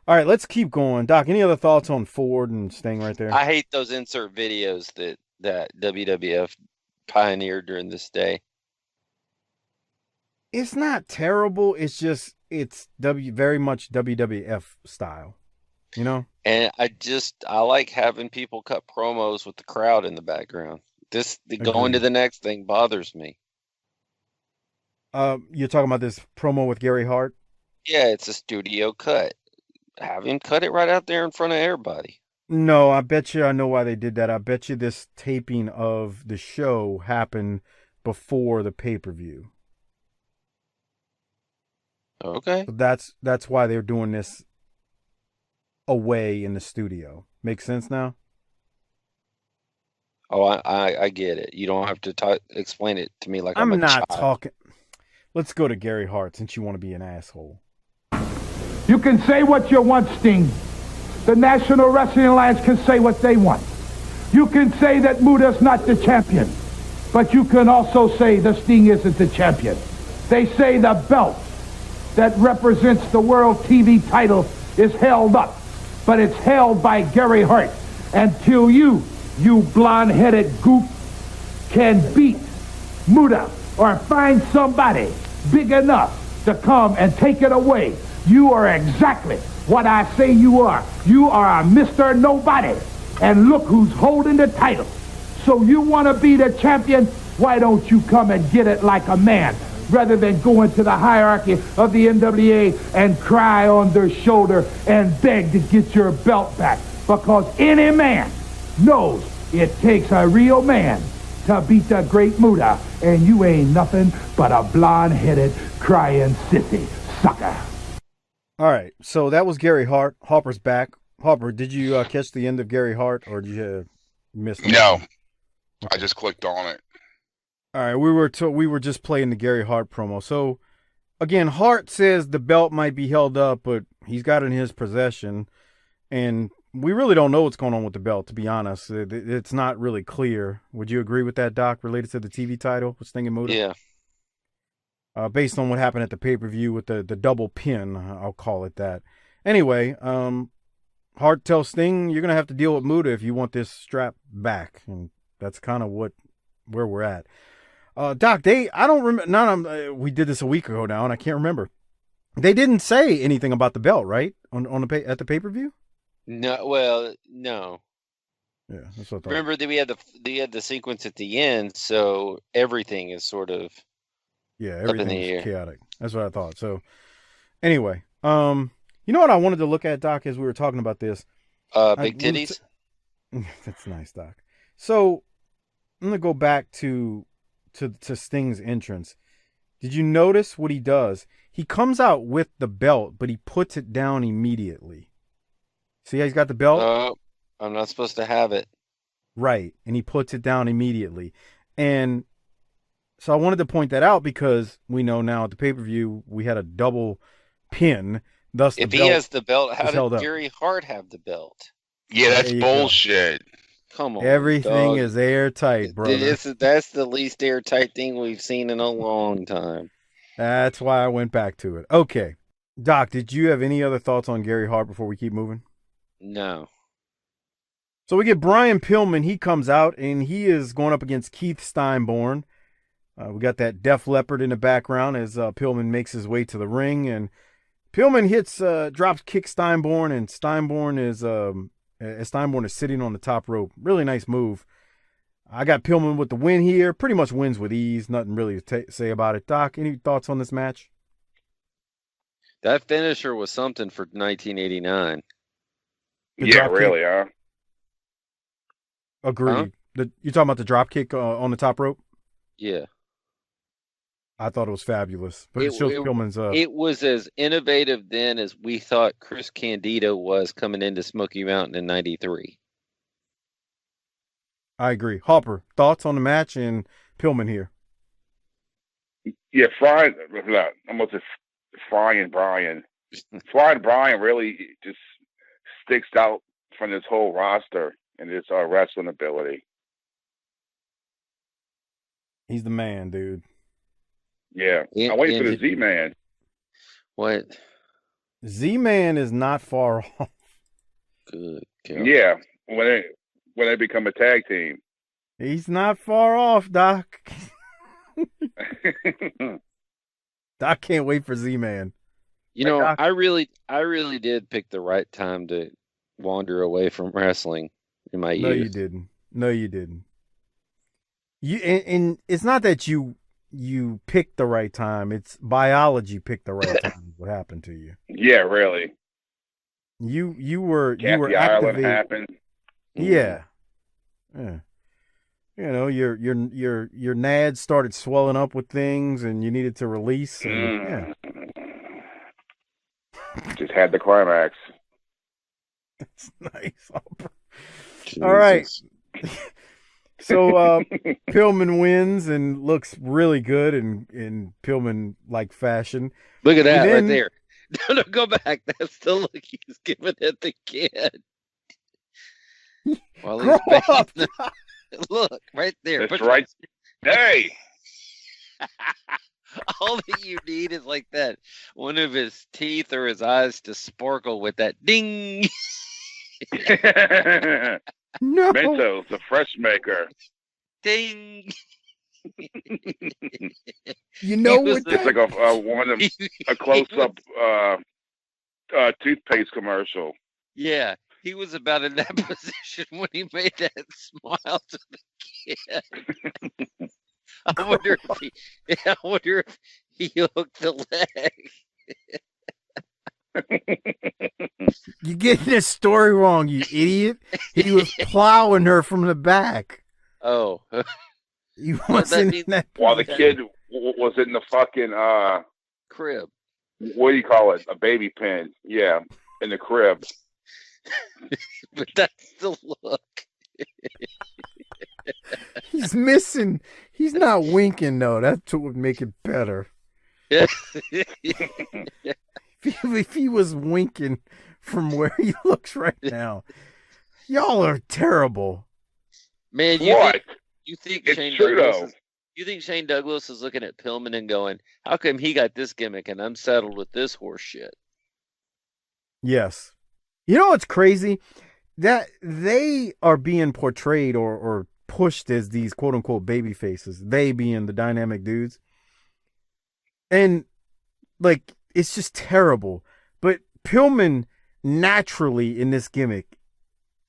All right, let's keep going. Doc, any other thoughts on Ford and Sting right there? I hate those insert videos that WWF pioneered during this day. It's not terrible. It's just very much WWF style, you know. And I like having people cut promos with the crowd in the background. Going to the next thing bothers me. You're talking about this promo with Gary Hart? Yeah, it's a studio cut. Have him cut it right out there in front of everybody. No, I bet you I know why they did that. I bet you this taping of the show happened before the pay-per-view. Okay. So that's why they're doing this away in the studio. Makes sense now? Oh, I get it. You don't have to explain it to me like I'm not talking. Let's go to Gary Hart since you want to be an asshole. You can say what you want, Sting. The National Wrestling Alliance can say what they want. You can say that Muta's not the champion. But you can also say the Sting isn't the champion. They say the belt that represents the world TV title is held up. But it's held by Gary Hart. Until you blonde-headed goop, can beat Muta or find somebody big enough to come and take it away, you are exactly what I say you are. You are a Mr. Nobody. And look who's holding the title. So you want to be the champion? Why don't you come and get it like a man, rather than go into the hierarchy of the NWA and cry on their shoulder and beg to get your belt back? Because any man knows it takes a real man to beat the great Muta, and you ain't nothing but a blonde-headed, crying sissy sucker. All right, so that was Gary Hart. Harper's back. Harper, did you catch the end of Gary Hart, or did you miss it? No, I just clicked on it. All right, we were just playing the Gary Hart promo. So, again, Hart says the belt might be held up, but he's got it in his possession, and we really don't know what's going on with the belt, to be honest. It's not really clear. Would you agree with that, Doc, related to the TV title with Sting and Muta? Yeah. based on what happened at the pay-per-view with the double pin. I'll call it that. Anyway, Hart tells Sting, you're going to have to deal with Muta if you want this strap back. And that's kind of where we're at. Doc, I don't remember. We did this a week ago now, and I can't remember. They didn't say anything about the belt, right? At the pay-per-view? No, well, no. Yeah, that's what I thought. Remember that we had the sequence at the end, so everything is sort of everything is chaotic. That's what I thought. So, anyway, you know what I wanted to look at, Doc, as we were talking about this? Big titties? That's nice, Doc. So, I'm going to go back to Sting's entrance. Did you notice what he does? He comes out with the belt, but he puts it down immediately. See how he's got the belt? Oh, I'm not supposed to have it. Right, and he puts it down immediately. And so I wanted to point that out because we know now at the pay-per-view we had a double pin. Thus, if he has the belt, how did Gary Hart have the belt? Yeah, that's bullshit. Come on, everything is airtight, brother. That's the least airtight thing we've seen in a long time. That's why I went back to it. Okay, Doc, did you have any other thoughts on Gary Hart before we keep moving? No. So we get Brian Pillman. He comes out and he is going up against Keith Steinborn. We got that Def Leppard in the background as Pillman makes his way to the ring, and Pillman drops kick Steinborn, and Steinborn is sitting on the top rope. Really nice move. I got Pillman with the win here. Pretty much wins with ease. Nothing really to say about it. Doc, any thoughts on this match? That finisher was something for 1989. Yeah, really, huh? Agreed. Huh? You talking about the drop kick on the top rope? Yeah. I thought it was fabulous. But it shows Pillman's... It was as innovative then as we thought Chris Candido was coming into Smoky Mountain in 93. I agree. Harper, thoughts on the match and Pillman here? Yeah, Flying Brian. Flying Brian really just sticks out from this whole roster and his wrestling ability. He's the man, dude. Yeah, I'm waiting for the Z-Man. What? Z-Man is not far off. Good God. Yeah, when they become a tag team. He's not far off, Doc. Doc can't wait for Z-Man. You know, Doc, I really did pick the right time to wander away from wrestling in my youth. No, you didn't. And it's not that you picked the right time. It's biology picked the right time. What happened to you? Yeah, really. You were Kathy activated. Island happened. Yeah. You know, your nads started swelling up with things, and you needed to release. And, Just had the climax. That's nice. All right. So Pillman wins and looks really good in Pillman-like fashion. Look at that right there. No, go back. That's the look he's giving at the kid. While he's look right there. That's right. Hey. All that you need is like that. One of his teeth or his eyes to sparkle with that ding. No. Mentos, the fresh maker. Ding. You know what? It's like a close-up toothpaste commercial. Yeah, he was about in that position when he made that smile to the kid. I wonder if he hooked the leg. You're getting this story wrong, you idiot. He was plowing her from the back. Oh. He wasn't in that. While the kid was in the fucking crib. What do you call it? A baby pen. Yeah, in the crib. But that's the look. He's missing. He's not winking, though. That's what would make it better. If he was winking from where he looks right now, y'all are terrible. Man, you think it's Shane true, Douglas You think Shane Douglas is looking at Pillman and going, how come he got this gimmick and I'm saddled with this horse shit? Yes. You know what's crazy? That they are being portrayed or pushed as these quote unquote baby faces, they being the dynamic dudes. And like, it's just terrible. But Pillman naturally in this gimmick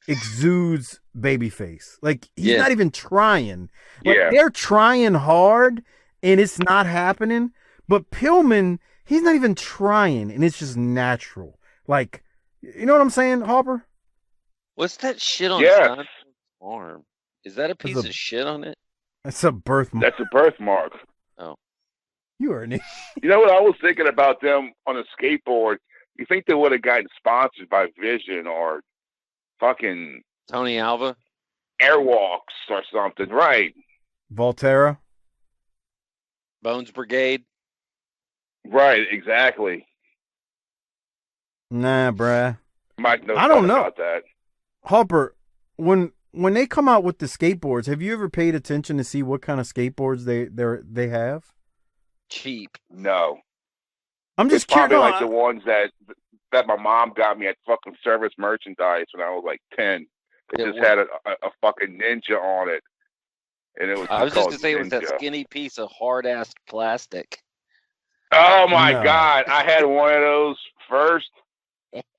exudes babyface. Like, he's not even trying. Like, they're trying hard and it's not happening. But Pillman, he's not even trying and it's just natural. Like, you know what I'm saying, Harper? What's that shit on Steinford's arm? Is that a piece of shit on it? That's a birthmark. That's a birthmark. Oh. You are an idiot. You know what I was thinking about them on a skateboard? You think they would have gotten sponsored by Vision or fucking Tony Alva? Airwalks or something, right? Volterra? Bones Brigade? Right, exactly. Nah, bruh. Mike knows I don't know about that. Harper, when they come out with the skateboards, have you ever paid attention to see what kind of skateboards they have? Cheap. No. I'm just curious. Probably curious. like the ones that my mom got me at fucking Service Merchandise when I was like 10. It just had a fucking ninja on it. And it was I was just going to say Ninja. it was that skinny piece of hard-ass plastic. Oh, my God. I had one of those first,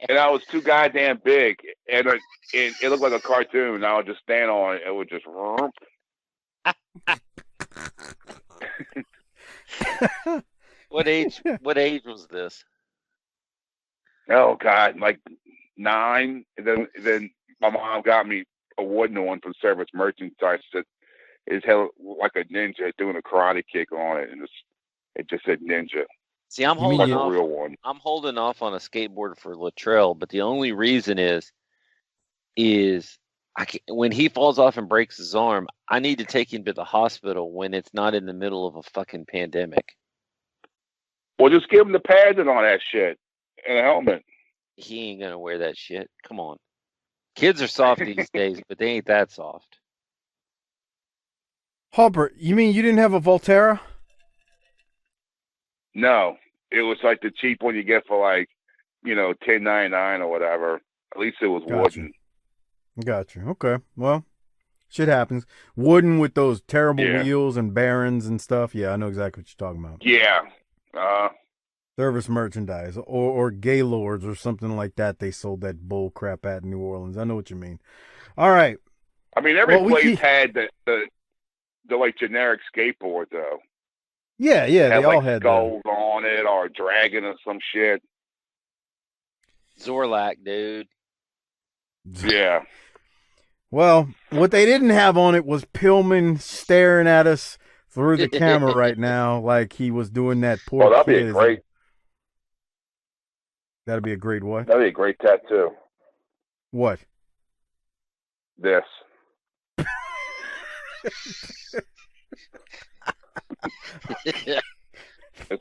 and I was too goddamn big. And it looked like a cartoon. I would just stand on it. It would just... What age was this? Oh, God, like 9. And then my mom got me a wooden one from Service Merchandise that is held like a ninja doing a karate kick on it, and it just said ninja. See, I'm holding off. A real one. I'm holding off on a skateboard for Latrell, but the only reason is when he falls off and breaks his arm, I need to take him to the hospital when it's not in the middle of a fucking pandemic. Well, just give him the pads and all that shit and a helmet. He ain't gonna wear that shit. Come on, kids are soft these days, but they ain't that soft. Harper, you mean you didn't have a Volterra? No, it was like the cheap one you get for like, $10.99 or whatever. At least it was wooden. Gotcha. Okay. Well, shit happens. Wooden with those terrible wheels and bearings and stuff. Yeah, I know exactly what you're talking about. Yeah. Service Merchandise or Gaylords or something like that. They sold that bull crap at in New Orleans. I know what you mean. All right. I mean, every place had the like generic skateboard though. Yeah, they all had skulls on it or a dragon or some shit. Zorlak, dude. Yeah. Well, what they didn't have on it was Pillman staring at us through the camera right now like he was doing that poor Well, that'd be a great... That'd be a great what? That'd be a great tattoo. What? This.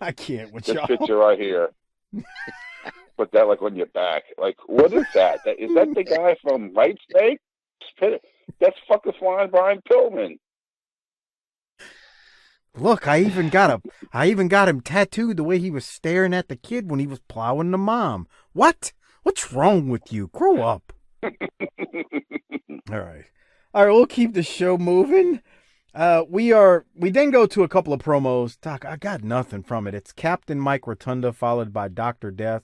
I can't with this y'all. Picture right here. Put that like on your back. Like, what is that? Is that the guy from White Snake? That's fucking Flying Brian Pillman. Look, I even got him tattooed the way he was staring at the kid when he was plowing the mom. What? What's wrong with you? Grow up. All right. We'll keep the show moving. We then go to a couple of promos. Doc, I got nothing from it. It's Captain Mike Rotunda followed by Dr. Death.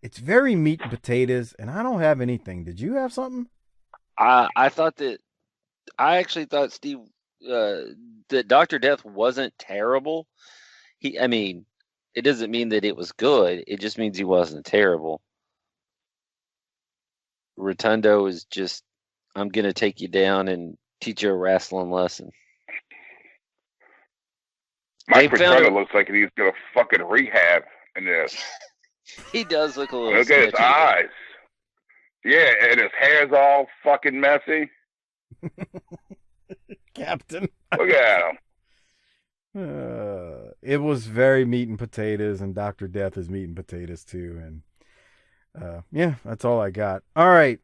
It's very meat and potatoes, and I don't have anything. Did you have something? I actually thought Steve that Dr. Death wasn't terrible. It doesn't mean that it was good. It just means he wasn't terrible. Rotundo is just, I'm going to take you down and teach you a wrestling lesson. Mike Rotundo looks like he's going to fucking rehab in this. He does look a little Look at his eyes. Yeah, and his hair's all fucking messy. Captain. Look at him. It was very meat and potatoes, and Dr. Death is meat and potatoes too. And yeah, that's all I got. All right.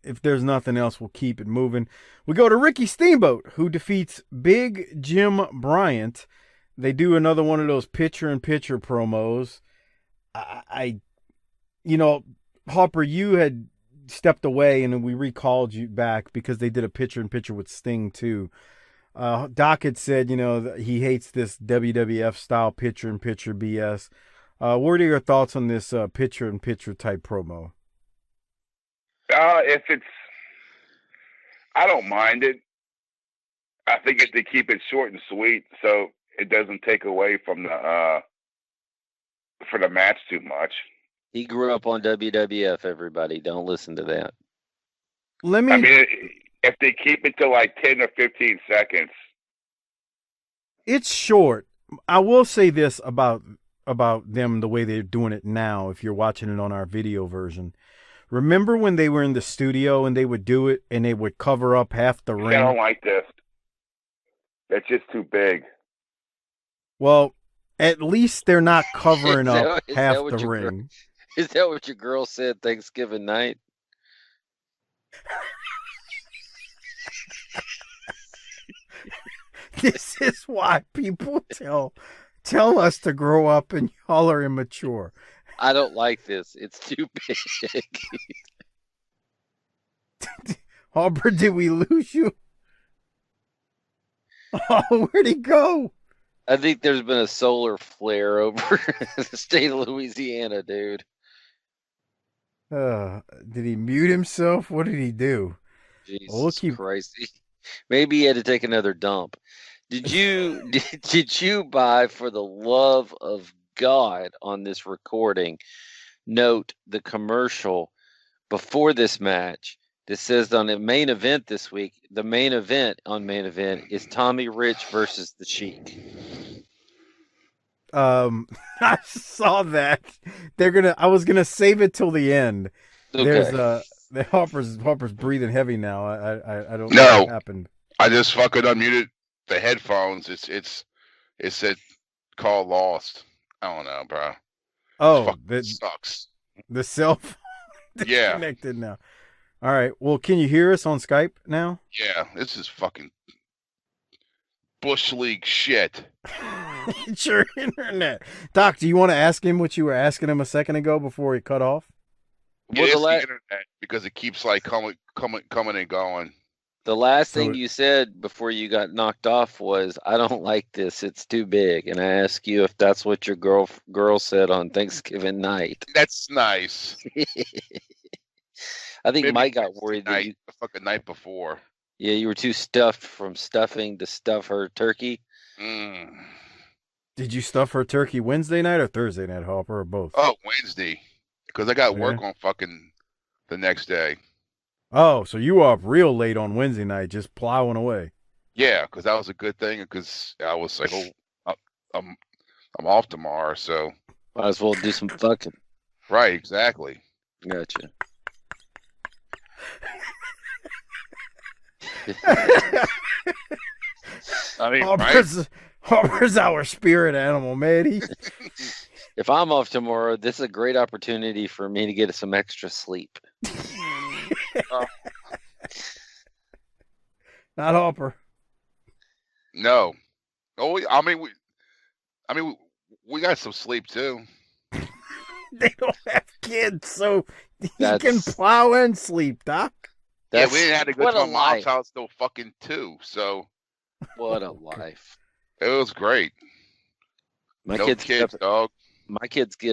If there's nothing else, we'll keep it moving. We go to Ricky Steamboat, who defeats Big Jim Bryant. They do another one of those picture-in-picture promos. Harper, you had stepped away, and then we recalled you back because they did a picture-in-picture with Sting, too. Doc had said, that he hates this WWF-style picture-in-picture BS. What are your thoughts on this picture-in-picture type promo? I don't mind it. I think if they keep it short and sweet, so it doesn't take away from the match too much. He grew up on WWF. Everybody, don't listen to that. If they keep it to like 10 or 15 seconds, it's short. I will say this about them, the way they're doing it now. If you're watching it on our video version. Remember when they were in the studio and they would do it and they would cover up half the ring? I don't like this. That's just too big. Well, at least they're not covering up half the ring. Is that what your girl said Thanksgiving night? This is why people tell us to grow up and y'all are immature. I don't like this. It's too big. Harper, did we lose you? Oh, where'd he go? I think there's been a solar flare over the state of Louisiana, dude. Did he mute himself? What did he do? Jesus Christ. Maybe he had to take another dump. Did you buy, for the love of God, on this recording, note the commercial before this match that says on the main event this week, the main event is Tommy Rich versus the Sheik. I saw that. I was gonna save it till the end. Okay. There's Harper's breathing heavy now. I don't know what happened. I just fucking unmuted the headphones. It said call lost. I don't know, bro. Oh, that sucks. The cell phone disconnected now. All right. Well, can you hear us on Skype now? Yeah, this is fucking Bush League shit. It's your internet. Doc, do you want to ask him what you were asking him a second ago before he cut off? It is the internet because it keeps like coming and going. The last thing you said before you got knocked off was, "I don't like this. It's too big." And I asked you if that's what your girl said on Thanksgiving night. That's nice. I think Mike got worried that the fucking night before. Yeah, you were too stuffed from stuffing to stuff her turkey. Did you stuff her turkey Wednesday night or Thursday night, Harper, or both? Oh, Wednesday, because I got work on fucking the next day. Oh, so you were up real late on Wednesday night, just plowing away. Yeah, because that was a good thing. Because I was like, "Oh, I'm off tomorrow, so might as well do some fucking." Right, exactly. Gotcha. I mean, Harper's our spirit animal, man. If I'm off tomorrow, this is a great opportunity for me to get some extra sleep. Not Harper. No. Oh, we got some sleep too. They don't have kids, so he can plow and sleep, Doc. We didn't have to go to my mom's house till fucking 2, so. What a life. It was great. My kids get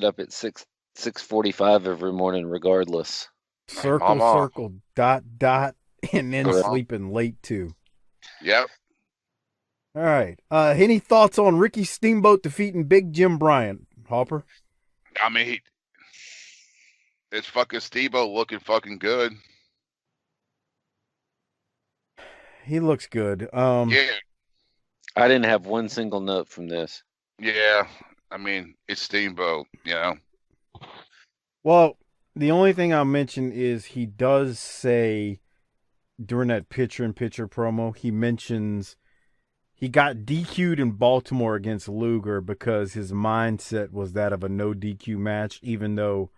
up at 6:45 every morning, regardless. Circle, dot, and then sleeping late too. Yep. All right. Any thoughts on Ricky Steamboat defeating Big Jim Bryant, Harper? I mean, it's fucking Steamboat looking fucking good. He looks good. Yeah. I didn't have one single note from this. Yeah. I mean, it's Steamboat, Well, the only thing I'll mention is he does say during that picture-in-picture promo, he mentions he got DQ'd in Baltimore against Luger because his mindset was that of a no DQ match, even though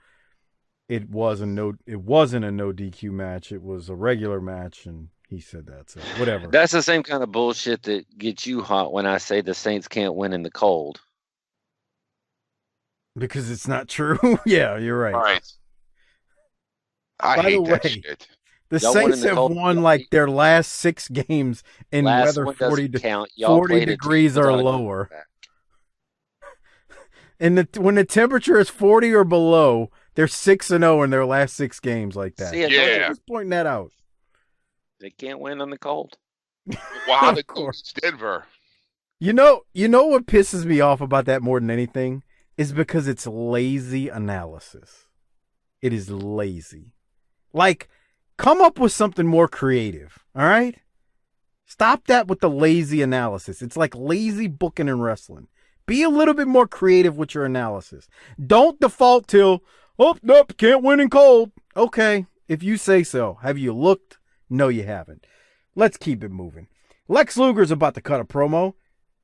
it wasn't a no DQ match. It was a regular match, and he said that. So whatever. That's the same kind of bullshit that gets you hot when I say the Saints can't win in the cold. Because it's not true. Yeah, you're right. All right. I By the hate that way, shit. The Y'all won in Saints the have cold. won like their last 6 games in Last weather one 40 doesn't count. Y'all 40 played a team degrees or without a lower. quarterback. And when the temperature is 40 or below, they're 6-0 in their last 6 games like that. See, I told Yeah. you, Just pointing that out. they can't win on the cold. Wow, Of the course. Denver. You know what pisses me off about that more than anything is because it's lazy analysis. It is lazy. Like, come up with something more creative, all right? Stop that with the lazy analysis. It's like lazy booking and wrestling. Be a little bit more creative with your analysis. Don't default till, nope, can't win in cold. Okay, if you say so. Have you looked? No, you haven't. Let's keep it moving. Lex Luger's about to cut a promo.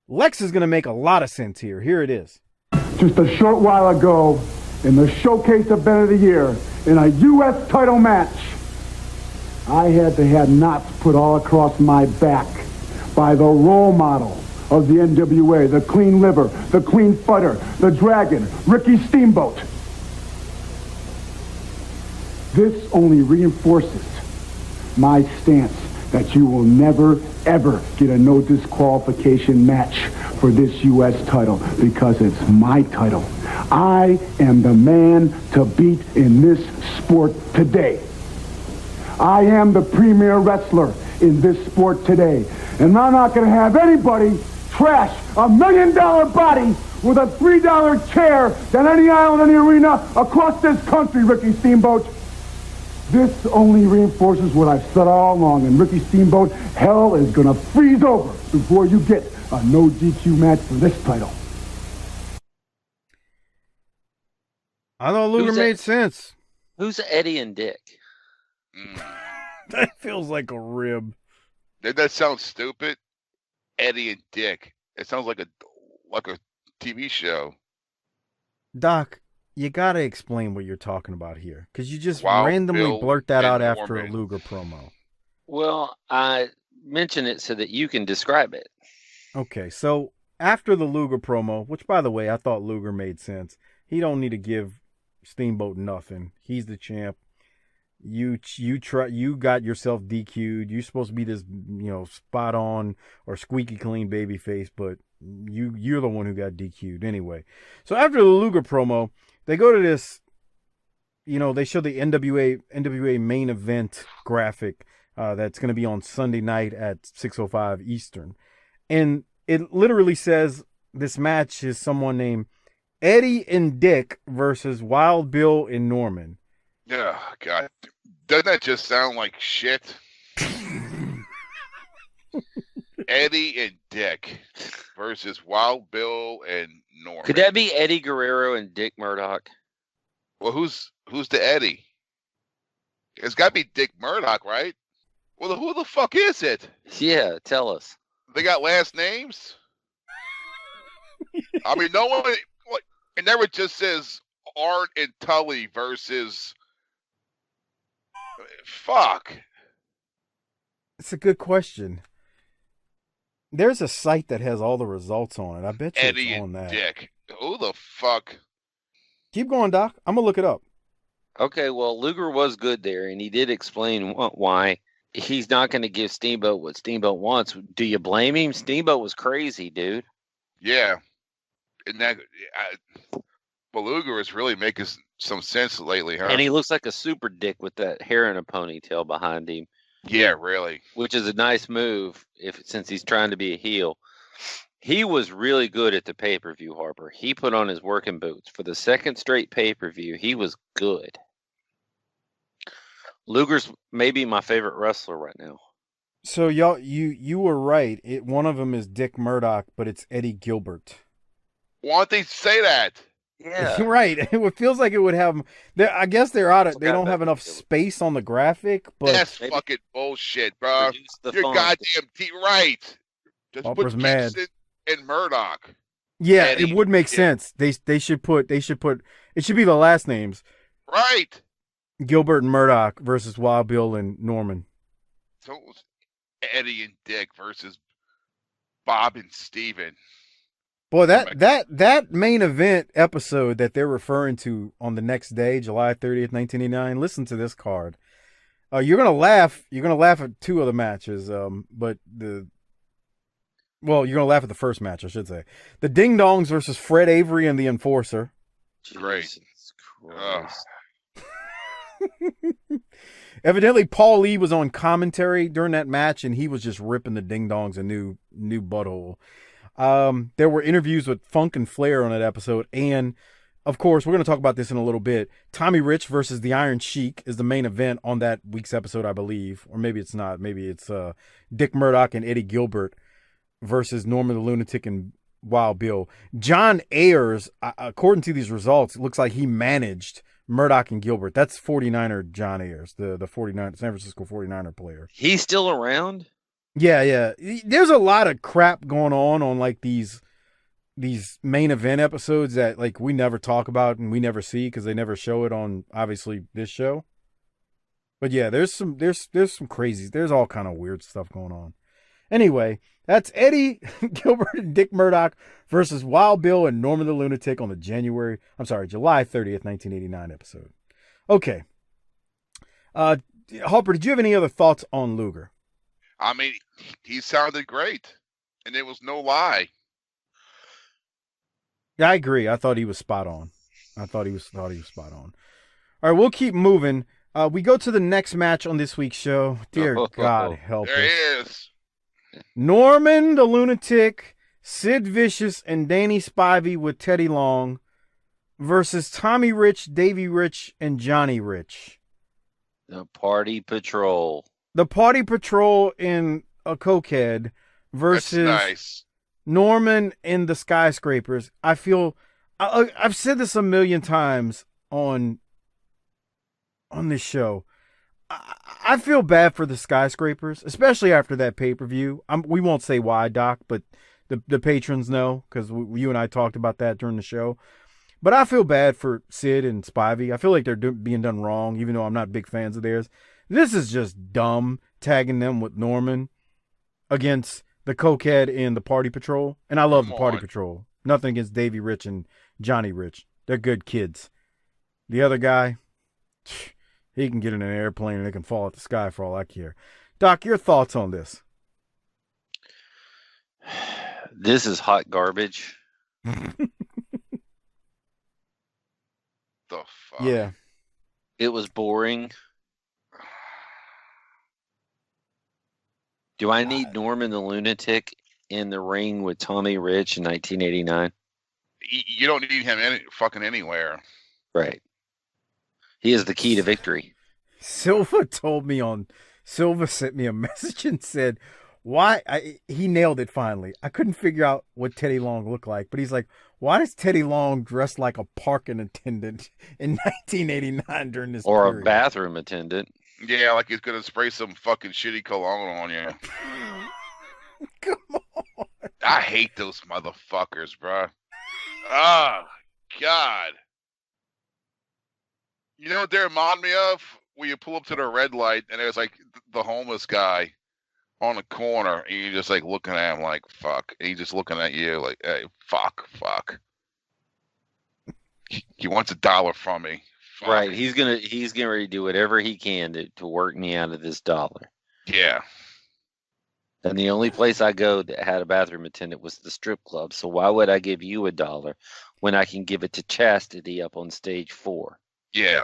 Lex is going to make a lot of sense here. Here it is. Just a short while ago, in the Showcase event of the year, in a U.S. title match, I had to have knots put all across my back by the role model of the NWA, the clean liver, the clean fighter, the dragon, Ricky Steamboat. This only reinforces my stance that you will never, ever get a no disqualification match for this U.S. title because it's my title. I am the man to beat in this sport today. I am the premier wrestler in this sport today. And I'm not going to have anybody trash a $1 million body with a $3 chair than any island, any arena across this country, Ricky Steamboat. This only reinforces what I've said all along. And Ricky Steamboat, hell is going to freeze over before you get a no DQ match for this title. I thought Luger Who's made that? sense. Who's Eddie and Dick? That feels like a rib. Doesn't that sound stupid? Eddie and Dick. It sounds like a TV show. Doc, you got to explain what you're talking about here. Because you just Wild randomly Bill blurt that and out after a Norman. Luger promo. Well, I mention it so that you can describe it. Okay, so after the Luger promo, which, by the way, I thought Luger made sense. He don't need to give Steamboat nothing. He's the champ. You got yourself DQ'd. You're supposed to be this, spot on or squeaky clean baby face, but you're the one who got DQ'd anyway. So after the Luger promo, they go to this, they show the NWA main event graphic that's going to be on Sunday night at 6:05 Eastern. And it literally says this match is someone named Eddie and Dick versus Wild Bill and Norman. Yeah, God. Doesn't that just sound like shit? Eddie and Dick versus Wild Bill and Norman. Could that be Eddie Guerrero and Dick Murdoch? Well, who's the Eddie? It's got to be Dick Murdoch, right? Well, who the fuck is it? Yeah, tell us. They got last names? I mean, no one... It never just says Art and Tully versus... Fuck. It's a good question. There's a site that has all the results on it. I bet you Eddie it's on and that. Dick. Who the fuck? Keep going, Doc. I'm going to look it up. Okay, well, Luger was good there, and he did explain why he's not going to give Steamboat what Steamboat wants. Do you blame him? Steamboat was crazy, dude. Yeah. And that... Luger is really making some sense lately, huh? And he looks like a super dick with that hair in a ponytail behind him. Yeah, really. Which is a nice move since he's trying to be a heel. He was really good at the pay-per-view, Harper. He put on his working boots. For the second straight pay-per-view, he was good. Luger's maybe my favorite wrestler right now. So y'all, you were right. One of them is Dick Murdoch, but it's Eddie Gilbert. Why don't they say that? Yeah. Right. It feels like it would have. I guess they're out of. They don't have enough space on the graphic. But that's fucking bullshit, bro. You're goddamn right. Just Harper's put mad. Gibson and Murdoch. Yeah, Eddie. it would make sense. They should put. It should be the last names. Right. Gilbert and Murdoch versus Wild Bill and Norman. So it was Eddie and Dick versus Bob and Steven. Boy, that main event episode that they're referring to on the next day, July 30th, 1989. Listen to this card. You're gonna laugh. You're gonna laugh at two of the matches. You're gonna laugh at the first match, I should say. The Ding Dongs versus Fred Avery and the Enforcer. Great. Jesus Christ. Evidently, Paul Lee was on commentary during that match, and he was just ripping the Ding Dongs a new butthole. There were interviews with Funk and Flair on that episode, and of course, we're going to talk about this in a little bit. Tommy Rich versus the Iron Sheik is the main event on that week's episode, I believe, or maybe it's not. Maybe it's Dick Murdoch and Eddie Gilbert versus Norman the Lunatic and Wild Bill. John Ayers, according to these results, it looks like he managed Murdoch and Gilbert. That's 49er John Ayers, the 49 San Francisco 49er player. He's still around? Yeah. There's a lot of crap going on like these main event episodes that like we never talk about and we never see because they never show it on obviously this show. But yeah, there's some crazies. There's all kind of weird stuff going on. Anyway, that's Eddie Gilbert and Dick Murdoch versus Wild Bill and Norman the Lunatic on the July 30th, 1989 episode. Okay. Harper, did you have any other thoughts on Luger? I mean, he sounded great, and it was no lie. Yeah, I agree. I thought he was spot on. Spot on. All right, we'll keep moving. We go to the next match on this week's show. Dear God, help us. There he is. Norman the Lunatic, Sid Vicious, and Danny Spivey with Teddy Long versus Tommy Rich, Davey Rich, and Johnny Rich. The Party Patrol. The Party Patrol in a cokehead versus That's nice. Norman in the Skyscrapers. I feel I've said this a million times on this show. I feel bad for the Skyscrapers, especially after that pay-per-view. We won't say why, Doc, but the patrons know because you and I talked about that during the show. But I feel bad for Sid and Spivey. I feel like they're being done wrong, even though I'm not big fans of theirs. This is just dumb, tagging them with Norman against the Cokehead and the Party Patrol. And I love the Party Patrol. Nothing against Davey Rich and Johnny Rich. They're good kids. The other guy, he can get in an airplane and it can fall out the sky for all I care. Doc, your thoughts on this? This is hot garbage. The fuck? Yeah. It was boring. Do I need Norman the Lunatic in the ring with Tommy Rich in 1989? You don't need him fucking anywhere. Right. He is the key to victory. Silva sent me a message and said, he nailed it finally. I couldn't figure out what Teddy Long looked like, but he's like, why does Teddy Long dress like a parking attendant in 1989 during this Or period? a bathroom attendant. Yeah, like he's gonna spray some fucking shitty cologne on you. Come on. I hate those motherfuckers, bro. Oh, God. You know what they remind me of? When you pull up to the red light and there's like the homeless guy on the corner and you're just like looking at him like, fuck. And he's just looking at you like, hey, fuck. He wants $1 from me. Fuck. Right. He's getting ready to do whatever he can to work me out of this dollar. Yeah. And the only place I go that had a bathroom attendant was the strip club. So why would I give you $1 when I can give it to Chastity up on stage 4? Yeah.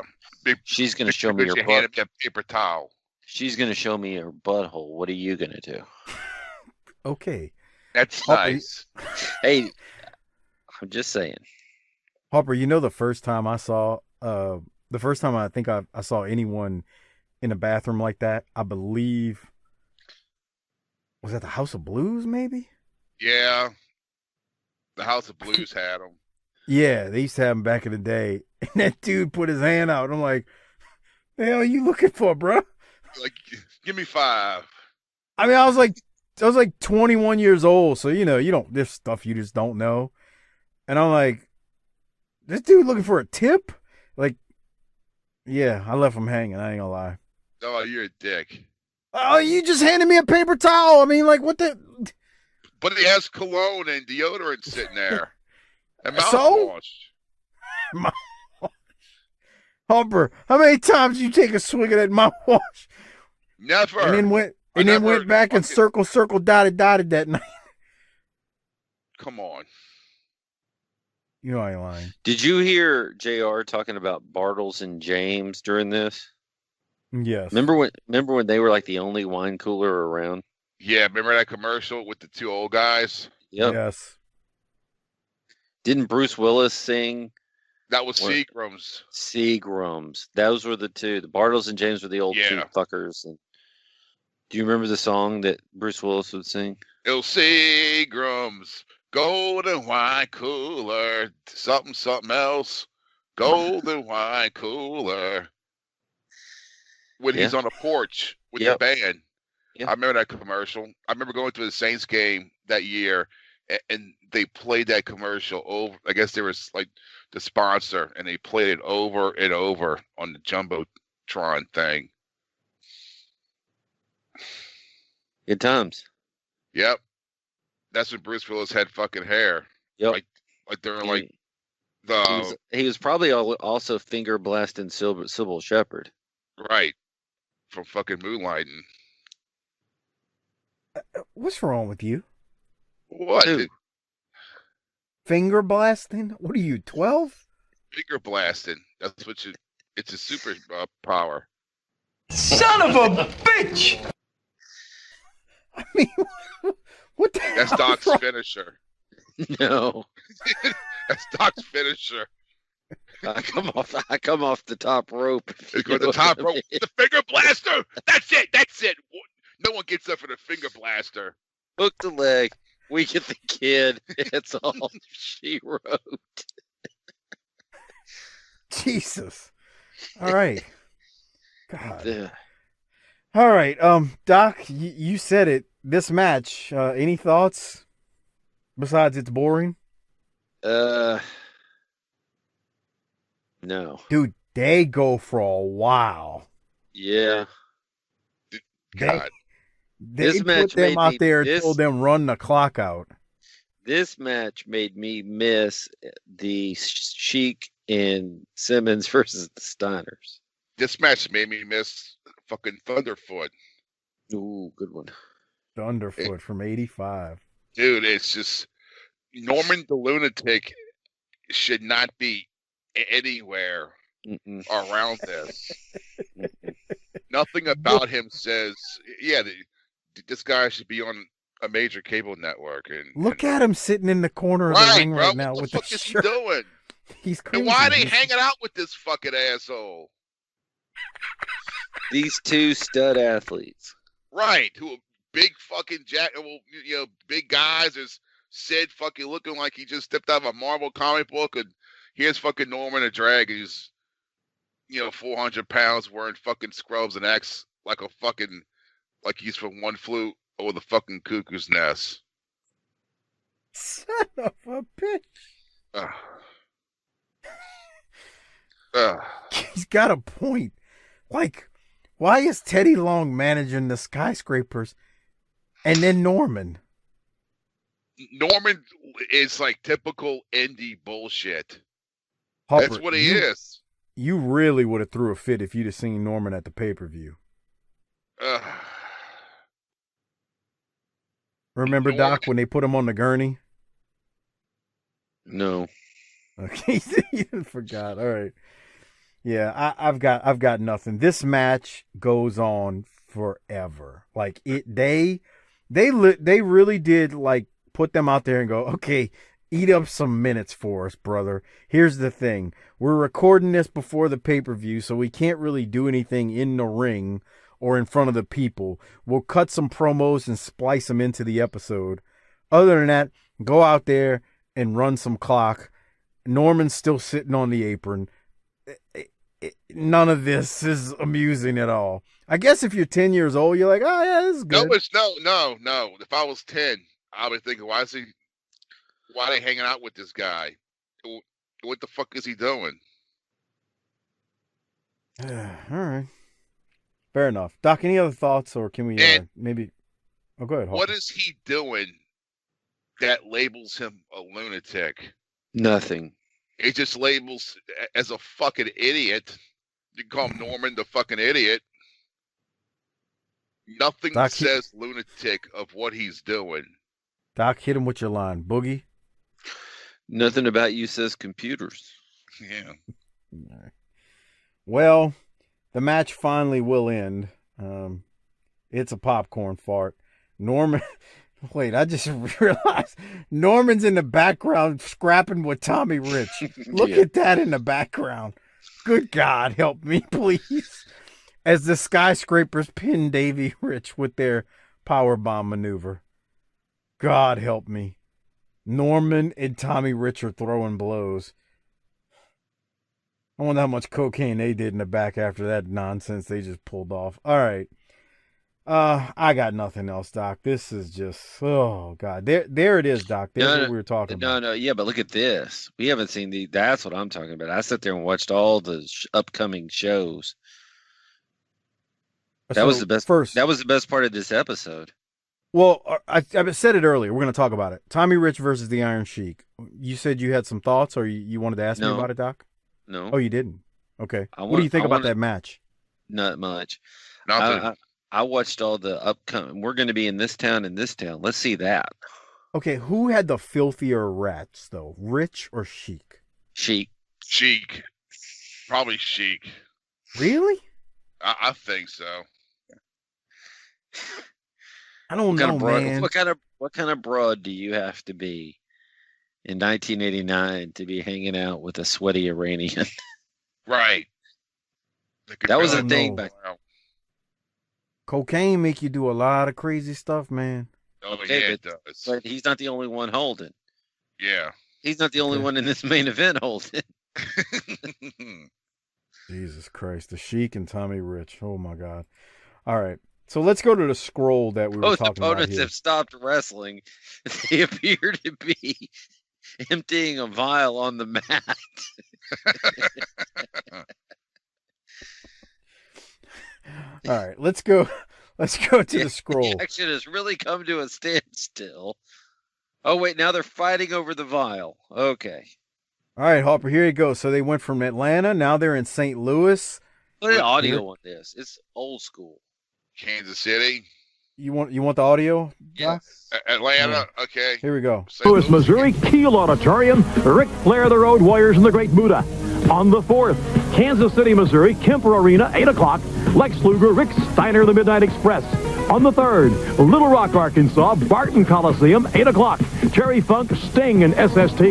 She's going to show me her hand butt. him that paper towel. She's going to show me her butthole. What are you going to do? Okay. That's Harper, nice. Hey, I'm just saying. Harper, you know the first time I think I saw anyone in a bathroom like that, I believe, was that the House of Blues, maybe? Yeah. The House of Blues had them. Yeah, they used to have them back in the day. And that dude put his hand out. I'm like, the hell are you looking for, bro? Like, give me 5. I mean, I was like 21 years old. So, there's stuff you just don't know. And I'm like, this dude looking for a tip? Like, Yeah, I left him hanging. I ain't gonna lie. Oh, you're a dick. Oh, you just handed me a paper towel. I mean, like, what the? But he has cologne and deodorant sitting there. And So? mouthwash. Harper, how many times you take a swig of that mouthwash? Never. And then went back and circle, dotted that night. Come on. You know I ain't lying. Did you hear JR talking about Bartles and James during this? Yes. Remember when they were like the only wine cooler around? Yeah, remember that commercial with the two old guys? Yep. Yes. Didn't Bruce Willis sing? That was Seagram's. Seagram's. Those were the two. The Bartles and James were the old two fuckers. And do you remember the song that Bruce Willis would sing? It was Seagram's golden wine cooler, something else. Golden wine cooler. When he's on a porch with the band. Yep. I remember that commercial. I remember going to the Saints game that year, and they played that commercial over. I guess there was like the sponsor, and they played it over and over on the Jumbotron thing. Good times. Yep. That's when Bruce Willis had fucking hair. Yep. Like they were like he was probably also finger blasting Sybil Shepherd. Right. From fucking moonlighting. What's wrong with you? What? Finger blasting? What are you, 12? Finger blasting. That's what it's a super power. Son of a bitch! I mean, what the That's Doc's finisher. No. That's Doc's finisher. I come off the top rope. The top rope. The finger blaster. That's it. No one gets up for the finger blaster. Hook the leg. We get the kid. It's all she wrote. Jesus. All right. God. The... All right. Doc, you said it. This match. Any thoughts? Besides, it's boring. No. Dude, they go for a while. Yeah. God. They put them out there and told them run the clock out. This match made me miss the Sheik and Simmons versus the Steiners. This match made me miss fucking Thunderfoot. Ooh, good one. Thunderfoot from 85. Dude, it's just Norman the Lunatic should not be anywhere around this. Nothing about him says, this guy should be on a major cable network. And look at him sitting in the corner of the ring right now with the shirt. What the fuck is he doing? He's crazy. And why are they hanging out with this fucking asshole? These two stud athletes. Right, who are big fucking big guys. There's Sid fucking looking like he just stepped out of a Marvel comic book, and here's fucking Norman the Drag, who's 400 pounds, wearing fucking scrubs and acts like like he's from One Flew Over the fucking Cuckoo's Nest. Son of a bitch. He's got a point. Like, why is Teddy Long managing the Skyscrapers and then Norman? Norman is like typical indie bullshit. Harper, that's what he is. You really would have threw a fit if you'd have seen Norman at the pay-per-view. Remember, Norman. Doc, when they put him on the gurney? No. Okay, you forgot. All right. Yeah, I've got nothing. This match goes on forever. Like they really did like put them out there and go, okay, eat up some minutes for us, brother. Here's the thing. We're recording this before the pay-per-view, so we can't really do anything in the ring or in front of the people. We'll cut some promos and splice them into the episode. Other than that, go out there and run some clock. Norman's still sitting on the apron. None of this is amusing at all. I guess if you're 10 years old, you're like, oh yeah, this is good. No. If I was 10, I would think, why are they hanging out with this guy? What the fuck is he doing? All right. Fair enough. Doc, any other thoughts, or can we maybe... Oh, go ahead, Harper. What is he doing that labels him a lunatic? Nothing. He just labels as a fucking idiot. You can call him Norman the fucking idiot. Nothing Doc, says lunatic of what he's doing. Doc, hit him with your line. Boogie? Nothing about you says computers. Yeah. All right. Well, the match finally will end. It's a popcorn fart. Norman, wait, I just realized Norman's in the background scrapping with Tommy Rich. Look at that in the background. Good God, help me, please. As the skyscrapers pin Davey Rich with their powerbomb maneuver. God help me. Norman and Tommy Rich are throwing blows. I wonder how much cocaine they did in the back after that nonsense they just pulled off. All right. I got nothing else, Doc. This is just, oh, God. There it is, Doc. There's what we were talking about. No, yeah, but look at this. We haven't seen that's what I'm talking about. I sat there and watched all the upcoming shows. That was the best. That was the best part of this episode. Well, I said it earlier. We're going to talk about it. Tommy Rich versus the Iron Sheik. You said you had some thoughts, or you wanted to ask me about it, Doc? No. Oh, you didn't? Okay. What do you think about that match? Not much. Nothing. I watched all the upcoming. We're going to be in this town and this town. Let's see that. Okay, who had the filthier rats, though? Rich or Sheik? Sheik. Sheik. Probably Sheik. Really? I think so. I don't know, man. What kind of broad do you have to be in 1989 to be hanging out with a sweaty Iranian? Right. That was a thing back then. Cocaine make you do a lot of crazy stuff, man. Oh, yeah, it does. But he's not the only one holding. Yeah. He's not the only one in this main event holding. Jesus Christ. The Sheik and Tommy Rich. Oh, my God. All right. So let's go to the scroll that we were talking about here. Both opponents have stopped wrestling. They appear to be emptying a vial on the mat. All right, let's go to the scroll. The action has really come to a standstill. Oh wait, now they're fighting over the vial. Okay. All right, Harper, here you go. So they went from Atlanta, now they're in St. Louis. Look at the audio on this. It's old school. Kansas City. You want the audio? Yes. Atlanta. Okay. Here we go. Louis, Missouri, Kiel Auditorium, Ric Flair, the Road Warriors, and the Great Muta. On the 4th, Kansas City, Missouri, Kemper Arena, 8 o'clock, Lex Luger, Rick Steiner, the Midnight Express. On the 3rd, Little Rock, Arkansas, Barton Coliseum, 8 o'clock, Terry Funk, Sting, and SST.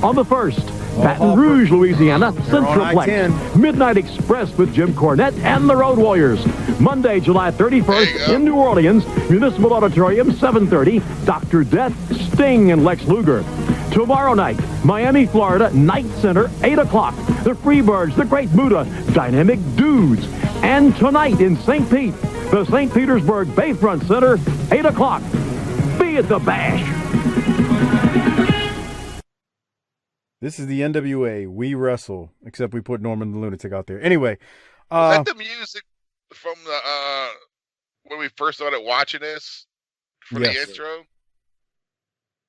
On the 1st, Baton Rouge, Louisiana, Centroplex, Midnight Express with Jim Cornette and the Road Warriors. Monday, July 31st, in New Orleans, Municipal Auditorium, 7:30, Dr. Death, Sting, and Lex Luger. Tomorrow night, Miami, Florida, Night Center, 8 o'clock, the Freebirds, the Great Muta, Dynamic Dudes. And tonight in St. Pete, the St. Petersburg Bayfront Center, 8 o'clock. Be at the Bash. This is the NWA. We wrestle, except we put Norman the Lunatic out there. Anyway. Is that the music from the when we first started watching this? For the intro?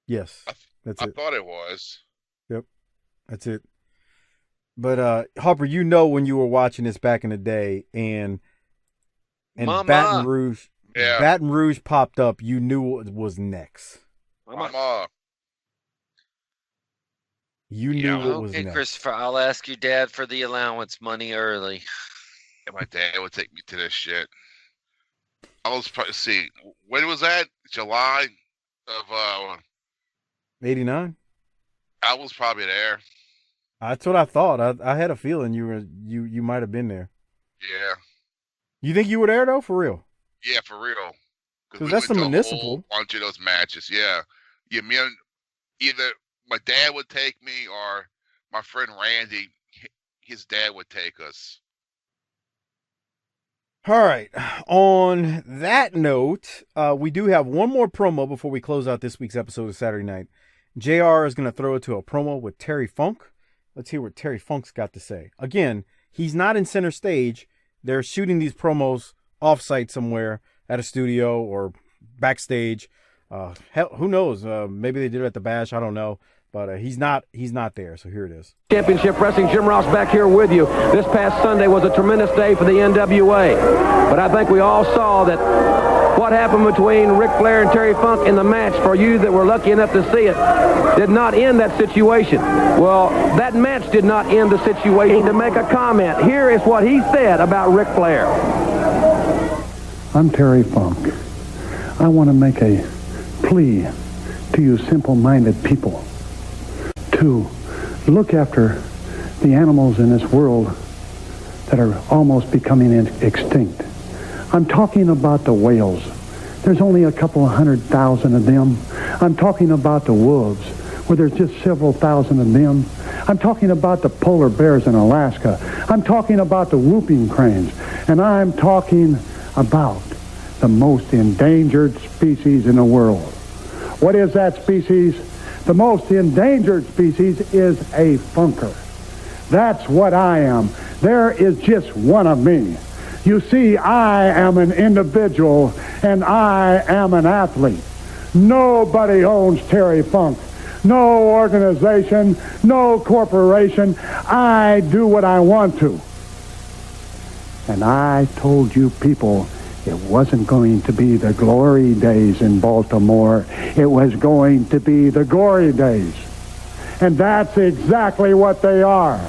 Yes. That's it. I thought it was. Yep. That's it. But Harper, when you were watching this back in the day and Mama. Baton Rouge popped up, you knew it was next. Mama. You knew it was next. next. Christopher, I'll ask your dad for the allowance money early. Yeah, my dad would take me to this shit. I was probably when was that? July of 89? I was probably there. That's what I thought. I had a feeling you might have been there. Yeah. You think you were there though, for real? Yeah, for real. Because that's the municipal. A whole bunch of those matches. Yeah. Yeah. Either my dad would take me or my friend Randy, his dad would take us. All right. On that note, we do have one more promo before we close out this week's episode of Saturday Night. JR is going to throw it to a promo with Terry Funk. Let's hear what Terry Funk's got to say. Again, he's not in center stage. They're shooting these promos off-site somewhere at a studio or backstage. Hell, who knows? Maybe they did it at the Bash. I don't know. But he's not there, so here it is. Championship Wrestling, Jim Ross back here with you. This past Sunday was a tremendous day for the NWA. But I think we all saw that what happened between Ric Flair and Terry Funk in the match, for you that were lucky enough to see it, did not end that situation. Well, that match did not end the situation. To make a comment, here is what he said about Ric Flair. I'm Terry Funk. I want to make a plea to you simple-minded people to look after the animals in this world that are almost becoming extinct. I'm talking about the whales. There's only a couple of 100,000 of them. I'm talking about the wolves, where there's just several thousand of them. I'm talking about the polar bears in Alaska. I'm talking about the whooping cranes. And I'm talking about the most endangered species in the world. What is that species? The most endangered species is a funker. That's what I am. There is just one of me. You see, I am an individual and I am an athlete. Nobody owns Terry Funk. No organization, no corporation. I do what I want to. And I told you people, it wasn't going to be the glory days in Baltimore. It was going to be the gory days. And that's exactly what they are,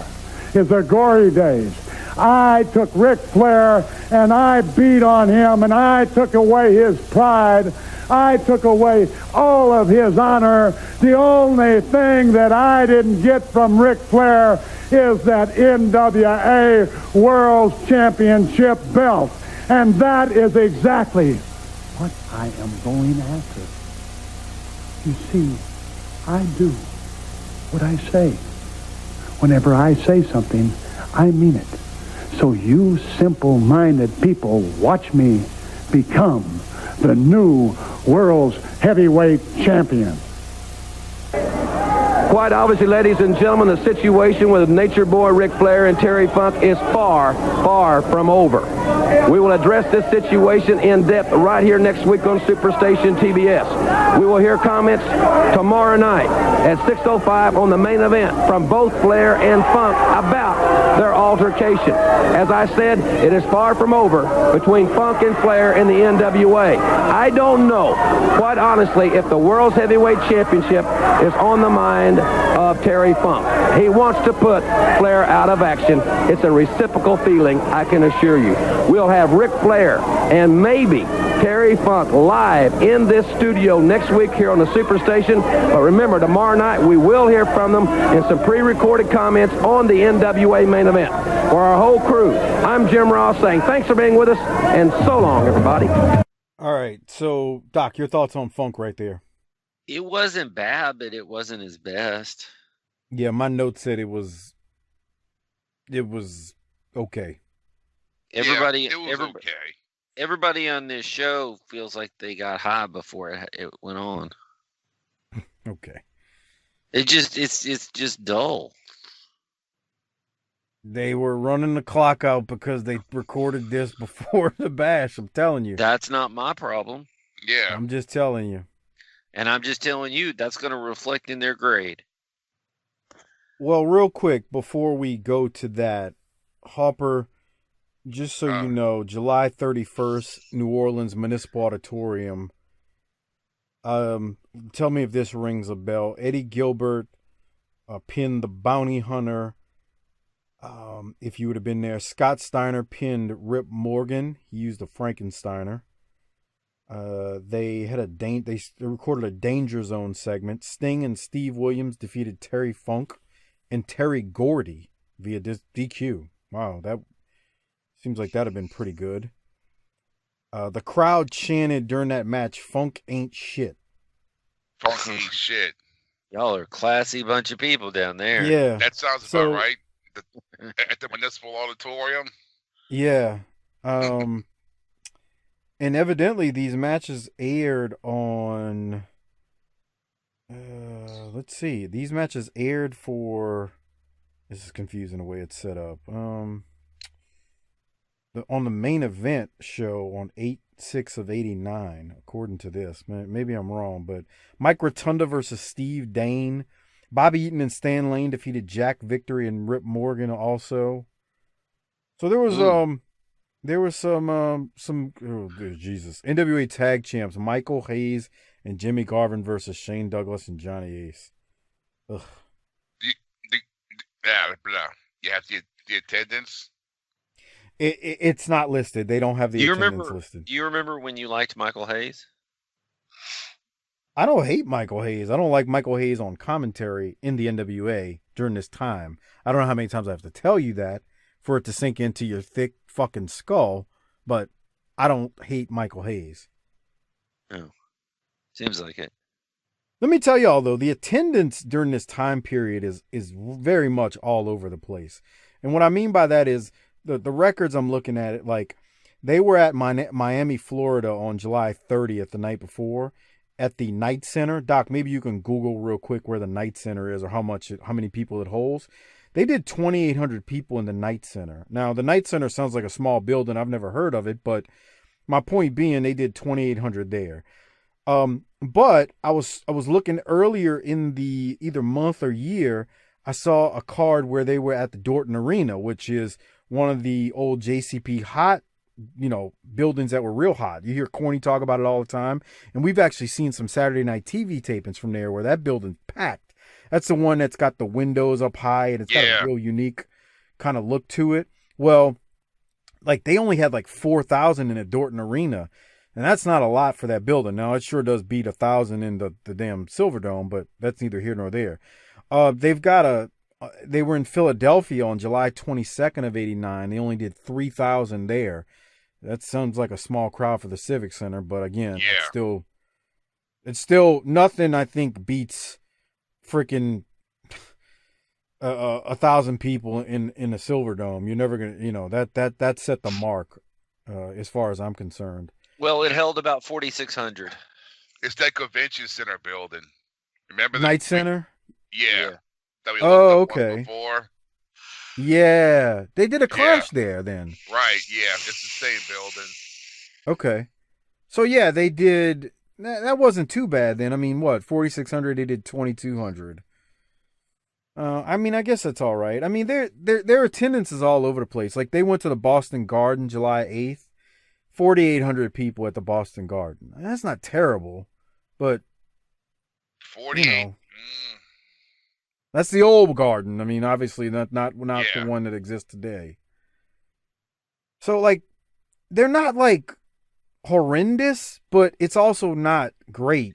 is the gory days. I took Ric Flair and I beat on him and I took away his pride. I took away all of his honor. The only thing that I didn't get from Ric Flair is that NWA World Championship belt. And that is exactly what I am going after. You see, I do what I say. Whenever I say something, I mean it. So you simple-minded people, watch me become the new world's heavyweight champion. Quite obviously, ladies and gentlemen, the situation with Nature Boy Ric Flair and Terry Funk is far, far from over. We will address this situation in depth right here next week on Superstation TBS. We will hear comments tomorrow night at 6:05 on the main event from both Flair and Funk about their altercation. As I said, it is far from over between Funk and Flair in the NWA. I don't know, quite honestly, if the World's Heavyweight Championship is on the mind of Terry Funk. He wants to put Flair out of action. It's a reciprocal feeling, I can assure you. We'll have Ric Flair and maybe Terry Funk live in this studio next week here on the Superstation. But remember, tomorrow night we will hear from them in some pre-recorded comments on the NWA main event. For our whole crew, I'm Jim Ross saying thanks for being with us, and so long, everybody. All right, so, Doc, your thoughts on Funk right there. It wasn't bad, but it wasn't his best. Yeah, my note said it was okay. Everybody, it was okay. Everybody on this show feels like they got high before it went on. Okay. It's just dull. They were running the clock out because they recorded this before the Bash. I'm telling you. That's not my problem. Yeah. I'm just telling you. And I'm just telling you, that's going to reflect in their grade. Well, real quick, before we go to that, Harper, just so you know, July 31st, New Orleans Municipal Auditorium. Tell me if this rings a bell. Eddie Gilbert pinned the Bounty Hunter. If you would have been there, Scott Steiner pinned Rip Morgan. He used a Frankensteiner. They had they recorded a Danger Zone segment. Sting and Steve Williams defeated Terry Funk and Terry Gordy via DQ. Wow, that seems like that'd have been pretty good. The crowd chanted during that match, "Funk ain't shit." Funk ain't shit. Y'all are a classy bunch of people down there. Yeah, That sounds about right. At the Municipal Auditorium. Yeah. And evidently these matches aired on, let's see, these matches aired for, this is confusing the way it's set up. on the main event show on 8/6 of 89, according to this. Maybe I'm wrong, but Mike Rotunda versus Steve Dane. Bobby Eaton and Stan Lane defeated Jack Victory and Rip Morgan also. So there was some oh, Jesus, NWA tag champs Michael Hayes and Jimmy Garvin versus Shane Douglas and Johnny Ace. Ugh. You have the attendance. It's not listed. They don't have the attendance listed. Do you remember when you liked Michael Hayes? I don't hate Michael Hayes. I don't like Michael Hayes on commentary in the NWA during this time. I don't know how many times I have to tell you that for it to sink into your thick fucking skull, but I don't hate Michael Hayes. Oh, seems like it. Let me tell y'all, though, the attendance during this time period is very much all over the place. And what I mean by that is the records I'm looking at, it like they were at Miami, Florida on July 30th, the night before, at the Night Center. Doc, maybe you can Google real quick where the Night Center is or how many people it holds. They did 2,800 people in the Night Center. Now, the Night Center sounds like a small building. I've never heard of it, but my point being, they did 2,800 there. But I was looking earlier in the either month or year, I saw a card where they were at the Dorton Arena, which is one of the old JCP hot, buildings that were real hot. You hear Corny talk about it all the time. And we've actually seen some Saturday night TV tapings from there where that building's packed. That's the one that's got the windows up high and it's got a real unique kind of look to it. Well, like they only had like 4,000 in the Dorton Arena. And that's not a lot for that building. Now, it sure does beat 1,000 in the damn Silverdome, but that's neither here nor there. They were in Philadelphia on July 22nd of 89. They only did 3,000 there. That sounds like a small crowd for the Civic Center, but again, it's still nothing I think beats freaking 1,000 people in the Silverdome. You're never going to, that set the mark as far as I'm concerned. Well, it held about 4,600. It's that convention center building. Remember the Night Center? Yeah. That we looked up before. Yeah. They did a clash there then. Right, yeah. It's the same building. Okay. So yeah, they did that wasn't too bad then. I mean, what, 4,600, they did 2,200. I mean, I guess that's all right. I mean, their attendance is all over the place. Like they went to the Boston Garden July 8th. 4,800 people at the Boston Garden. That's not terrible, but 48. That's the old Garden. I mean, obviously not the one that exists today. So like, they're not like horrendous, but it's also not great.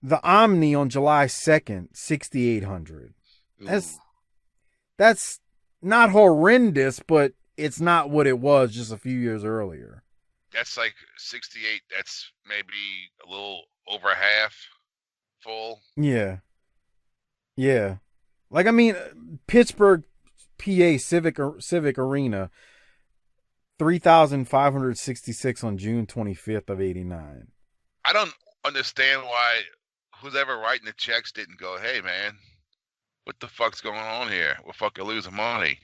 The Omni on July 2nd, 6,800. That's not horrendous, but it's not what it was just a few years earlier. That's like 68. That's maybe a little over half full. Yeah. Yeah. Like, I mean, Pittsburgh, PA Civic Arena, 3,566 on June 25th of 89. I don't understand why who's ever writing the checks didn't go, hey, man, what the fuck's going on here? We're fucking losing money.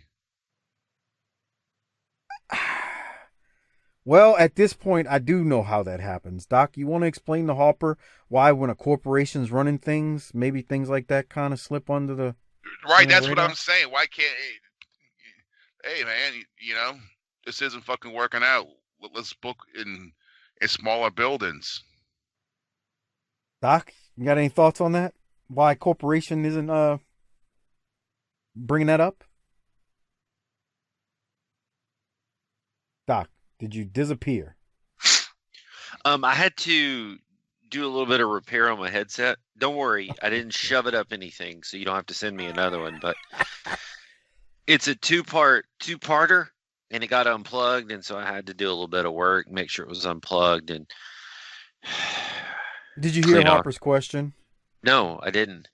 Well, at this point, I do know how that happens. Doc, you want to explain to Harper why when a corporation's running things, maybe things like that kind of slip under the... Right, that's what I'm saying. Why can't... Hey, man, this isn't fucking working out. Let's book in smaller buildings. Doc, you got any thoughts on that? Why corporation isn't bringing that up? Doc, did you disappear? I had to do a little bit of repair on my headset. Don't worry, I didn't shove it up anything, so you don't have to send me another one. But it's a two-parter, and it got unplugged, and so I had to do a little bit of work, make sure it was unplugged. And did you hear Harper's question? No, I didn't.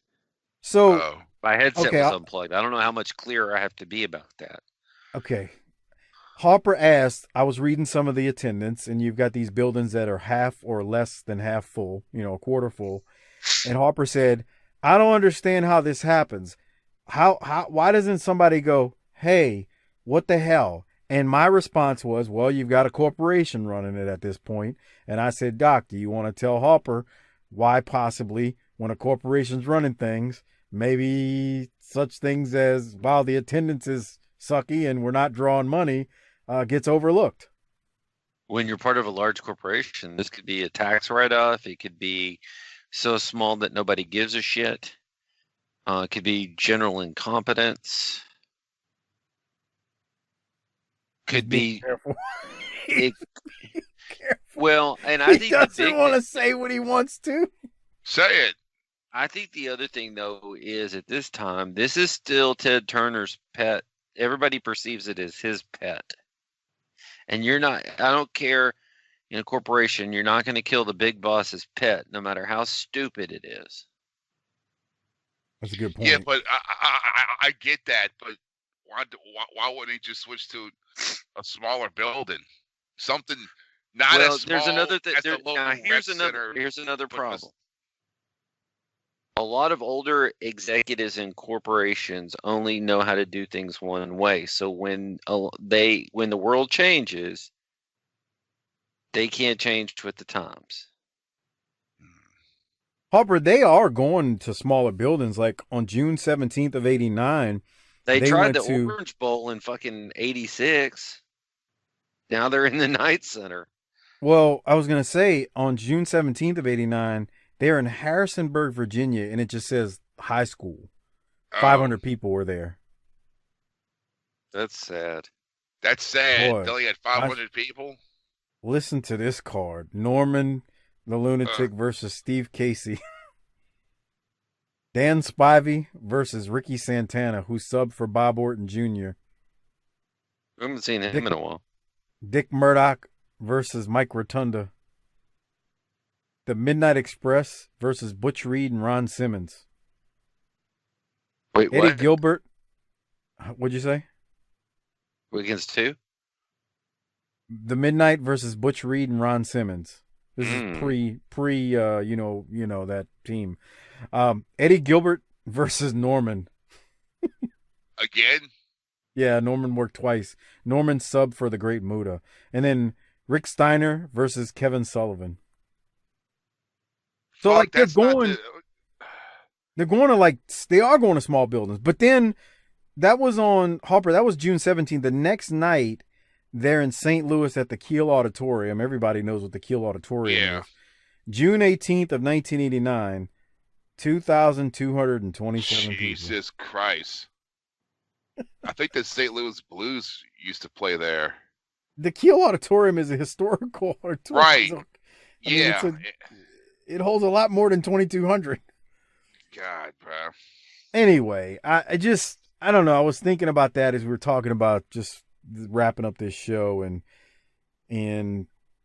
So my headset was unplugged. I don't know how much clearer I have to be about that. Okay. Harper asked, I was reading some of the attendance, and you've got these buildings that are half or less than half full, a quarter full. And Harper said, I don't understand how this happens. Why doesn't somebody go, hey, what the hell? And my response was, well, you've got a corporation running it at this point. And I said, Doc, do you want to tell Harper why possibly when a corporation's running things, maybe such things as, while the attendance is sucky and we're not drawing money, gets overlooked? When you're part of a large corporation, this could be a tax write-off. It could be so small that nobody gives a shit. It could be general incompetence. Could be. It, well, and I think he doesn't want to say what he wants to. Say it. I think the other thing, though, is at this time, this is still Ted Turner's pet. Everybody perceives it as his pet. And you're not, I don't care, in a corporation, you're not going to kill the big boss's pet, no matter how stupid it is. That's a good point. Yeah, but I get that, but why wouldn't he just switch to a smaller building? Something not as small there's another thing. as the local Here's another problem. A lot of older executives in corporations only know how to do things one way. So when the world changes, they can't change with the times. Harper, they are going to smaller buildings. Like on June 17th of 89. They tried the Orange Bowl in fucking 86. Now they're in the Night Center. Well, I was going to say on June 17th of 89, they're in Harrisonburg, Virginia, and it just says high school. 500 people were there. That's sad. That's sad. Boy, They only had 500 people. Listen to this card. Norman the Lunatic versus Steve Casey. Dan Spivey versus Ricky Santana, who subbed for Bob Orton Jr. I haven't seen him in a while. Dick Murdoch versus Mike Rotunda. The Midnight Express versus Butch Reed and Ron Simmons. Wait, Eddie what? Gilbert. What'd you say? Against two? The Midnight versus Butch Reed and Ron Simmons. This is pre that team. Eddie Gilbert versus Norman. Again? Yeah, Norman worked twice. Norman subbed for the Great Muta. And then Rick Steiner versus Kevin Sullivan. So like they are going to small buildings. But then that was on Harper. That was June 17th. The next night they're in St. Louis at the Kiel Auditorium. Everybody knows what the Kiel Auditorium is. June 18th of 1989, 2,227 people. Jesus Christ. I think the St. Louis Blues used to play there. The Kiel Auditorium is a historical auditorium. Right. So, it holds a lot more than 2,200. God, bro. Anyway, I don't know. I was thinking about that as we were talking about just wrapping up this show and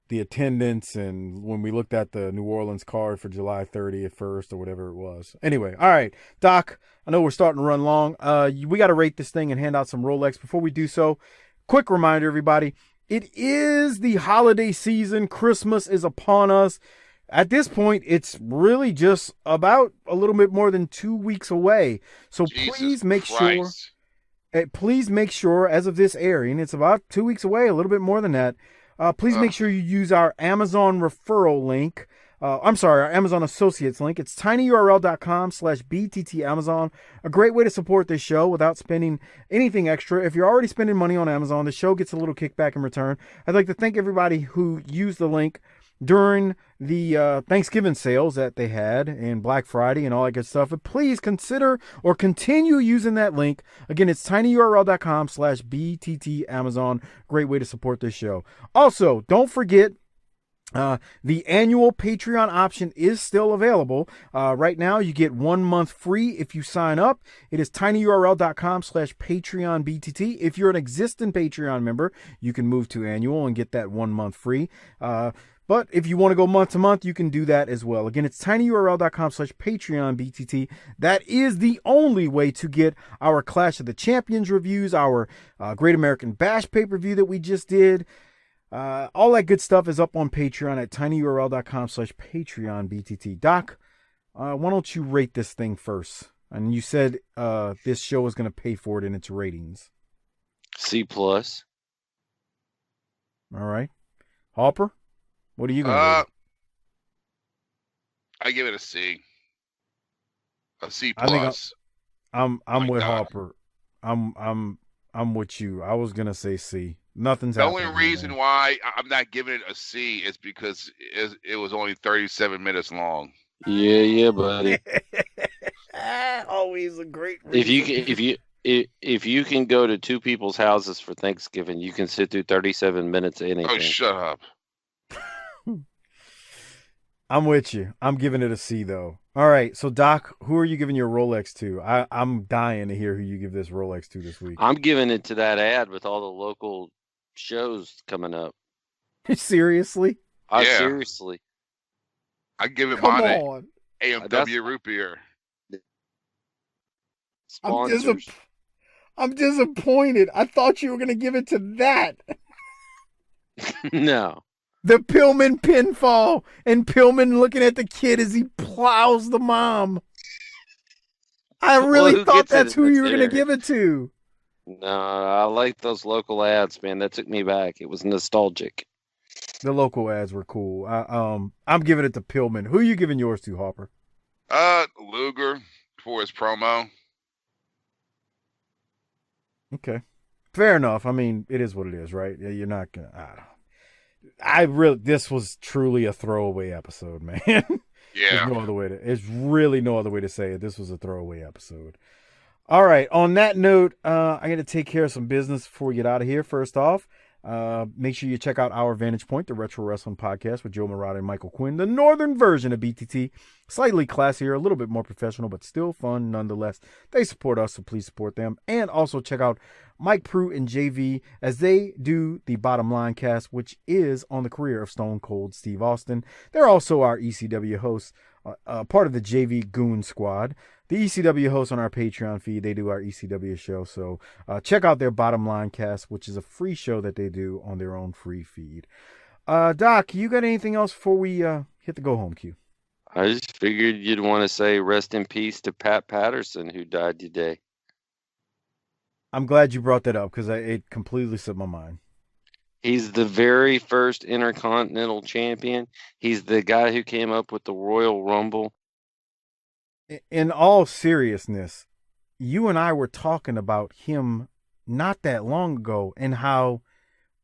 the attendance, and when we looked at the New Orleans card for July 30th, 1st, or whatever it was. Anyway, all right, Doc, I know we're starting to run long. We got to rate this thing and hand out some Rolex. Before we do so, quick reminder, everybody, it is the holiday season. Christmas is upon us. At this point, it's really just about a little bit more than 2 weeks away. So please make sure, as of this airing, it's about 2 weeks away, a little bit more than that. Please make sure you use our Amazon referral link. Our Amazon Associates link. It's tinyurl.com/BTTAmazon. A great way to support this show without spending anything extra. If you're already spending money on Amazon, the show gets a little kickback in return. I'd like to thank everybody who used the link during the Thanksgiving sales that they had and Black Friday and all that good stuff. But please consider or continue using that link. Again, it's tinyurl.com/BTTAmazon. Great way to support this show. Also, don't forget, the annual Patreon option is still available. Right now, you get 1 month free if you sign up. It is tinyurl.com/PatreonBTT. If you're an existing Patreon member, you can move to annual and get that 1 month free. But if you want to go month to month, you can do that as well. Again, it's tinyurl.com/PatreonBTT. That is the only way to get our Clash of the Champions reviews, our Great American Bash pay-per-view that we just did. All that good stuff is up on Patreon at tinyurl.com/PatreonBTT. Doc, why don't you rate this thing first? And you said this show is going to pay for it in its ratings. C+. All right. Harper, what are you gonna do? I give it a C. A C I think plus. I'm My with God. Harper. I'm with you. I was gonna say C. Nothing's The happening. only reason why I'm not giving it a C is because it was only 37 minutes long. Yeah, buddy. Always a great reason. If you can go to two people's houses for Thanksgiving, you can sit through 37 minutes of anything. Oh, shut up. I'm with you. I'm giving it a C though. All right, so Doc, who are you giving your Rolex to? I'm dying to hear who you give this Rolex to this week. I'm giving it to that ad with all the local shows coming up. Seriously? Yeah. Seriously. I give it Come mine on. AMW root beer. Sponsors. I'm disappointed. I thought you were going to give it to that. No. The Pillman pinfall and Pillman looking at the kid as he plows the mom. I really who thought gets it that's in who this you were going to area? give it to. No, I like those local ads, man. That took me back. It was nostalgic. The local ads were cool. I'm giving it to Pillman. Who are you giving yours to, Harper? Luger for his promo. Okay. Fair enough. I mean, it is what it is, right? Yeah, you're not going to... this was truly a throwaway episode, man. Yeah. There's really no other way to say it. This was a throwaway episode. All right. On that note, I got to take care of some business before we get out of here. First off, make sure you check out Our Vantage Point, the Retro Wrestling Podcast with Joe Murata and Michael Quinn, the northern version of BTT. Slightly classier, a little bit more professional, but still fun nonetheless. They support us, so please support them. And also check out Mike Pruitt and JV as they do the Bottom Line Cast, which is on the career of Stone Cold Steve Austin. They're also our ECW hosts, part of the JV Goon Squad. The ECW hosts on our Patreon feed, they do our ECW show. So check out their Bottom Line Cast, which is a free show that they do on their own free feed. Doc, you got anything else before we hit the go-home cue? I just figured you'd want to say rest in peace to Pat Patterson, who died today. I'm glad you brought that up because it completely slipped my mind. He's the very first Intercontinental Champion. He's the guy who came up with the Royal Rumble. In all seriousness, you and I were talking about him not that long ago and how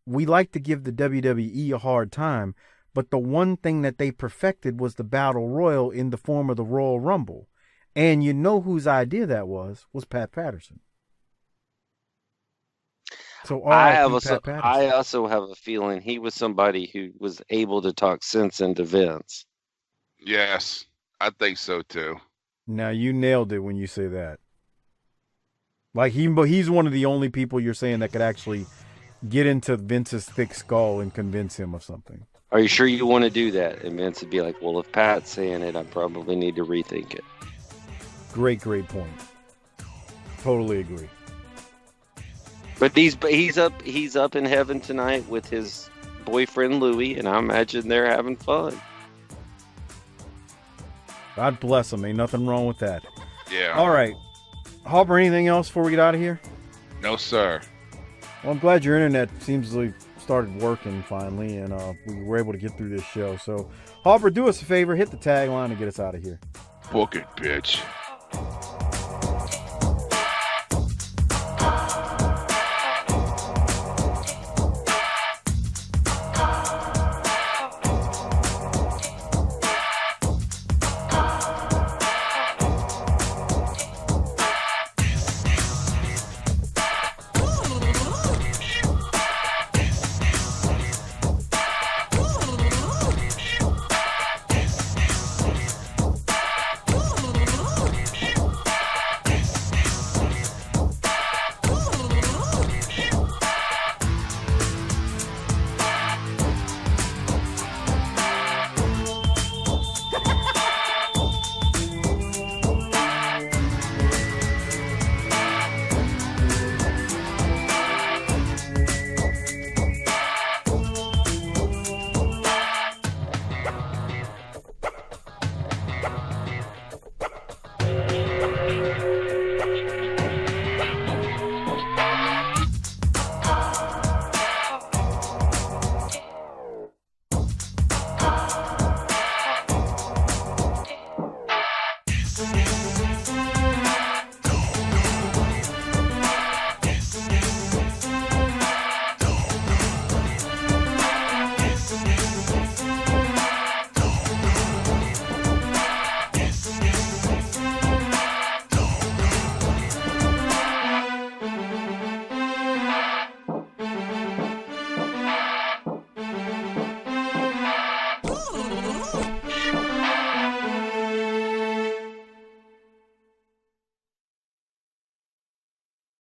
we like to give the WWE a hard time, but the one thing that they perfected was the Battle Royal in the form of the Royal Rumble. And you know whose idea that was Pat Patterson. So I also have a feeling he was somebody who was able to talk sense into Vince. Yes, I think so too. Now you nailed it when you say that. Like he's one of the only people you're saying that could actually get into Vince's thick skull and convince him of something. Are you sure you want to do that? And Vince would be like, well, if Pat's saying it, I probably need to rethink it. Great point. Totally agree. But he's up in heaven tonight with his boyfriend Louie, and I imagine they're having fun. God bless him. Ain't nothing wrong with that. Yeah. All right. Harper, anything else before we get out of here? No, sir. Well, I'm glad your internet seems like started working finally, and we were able to get through this show. So, Harper, do us a favor, hit the tagline and get us out of here. Book it, bitch.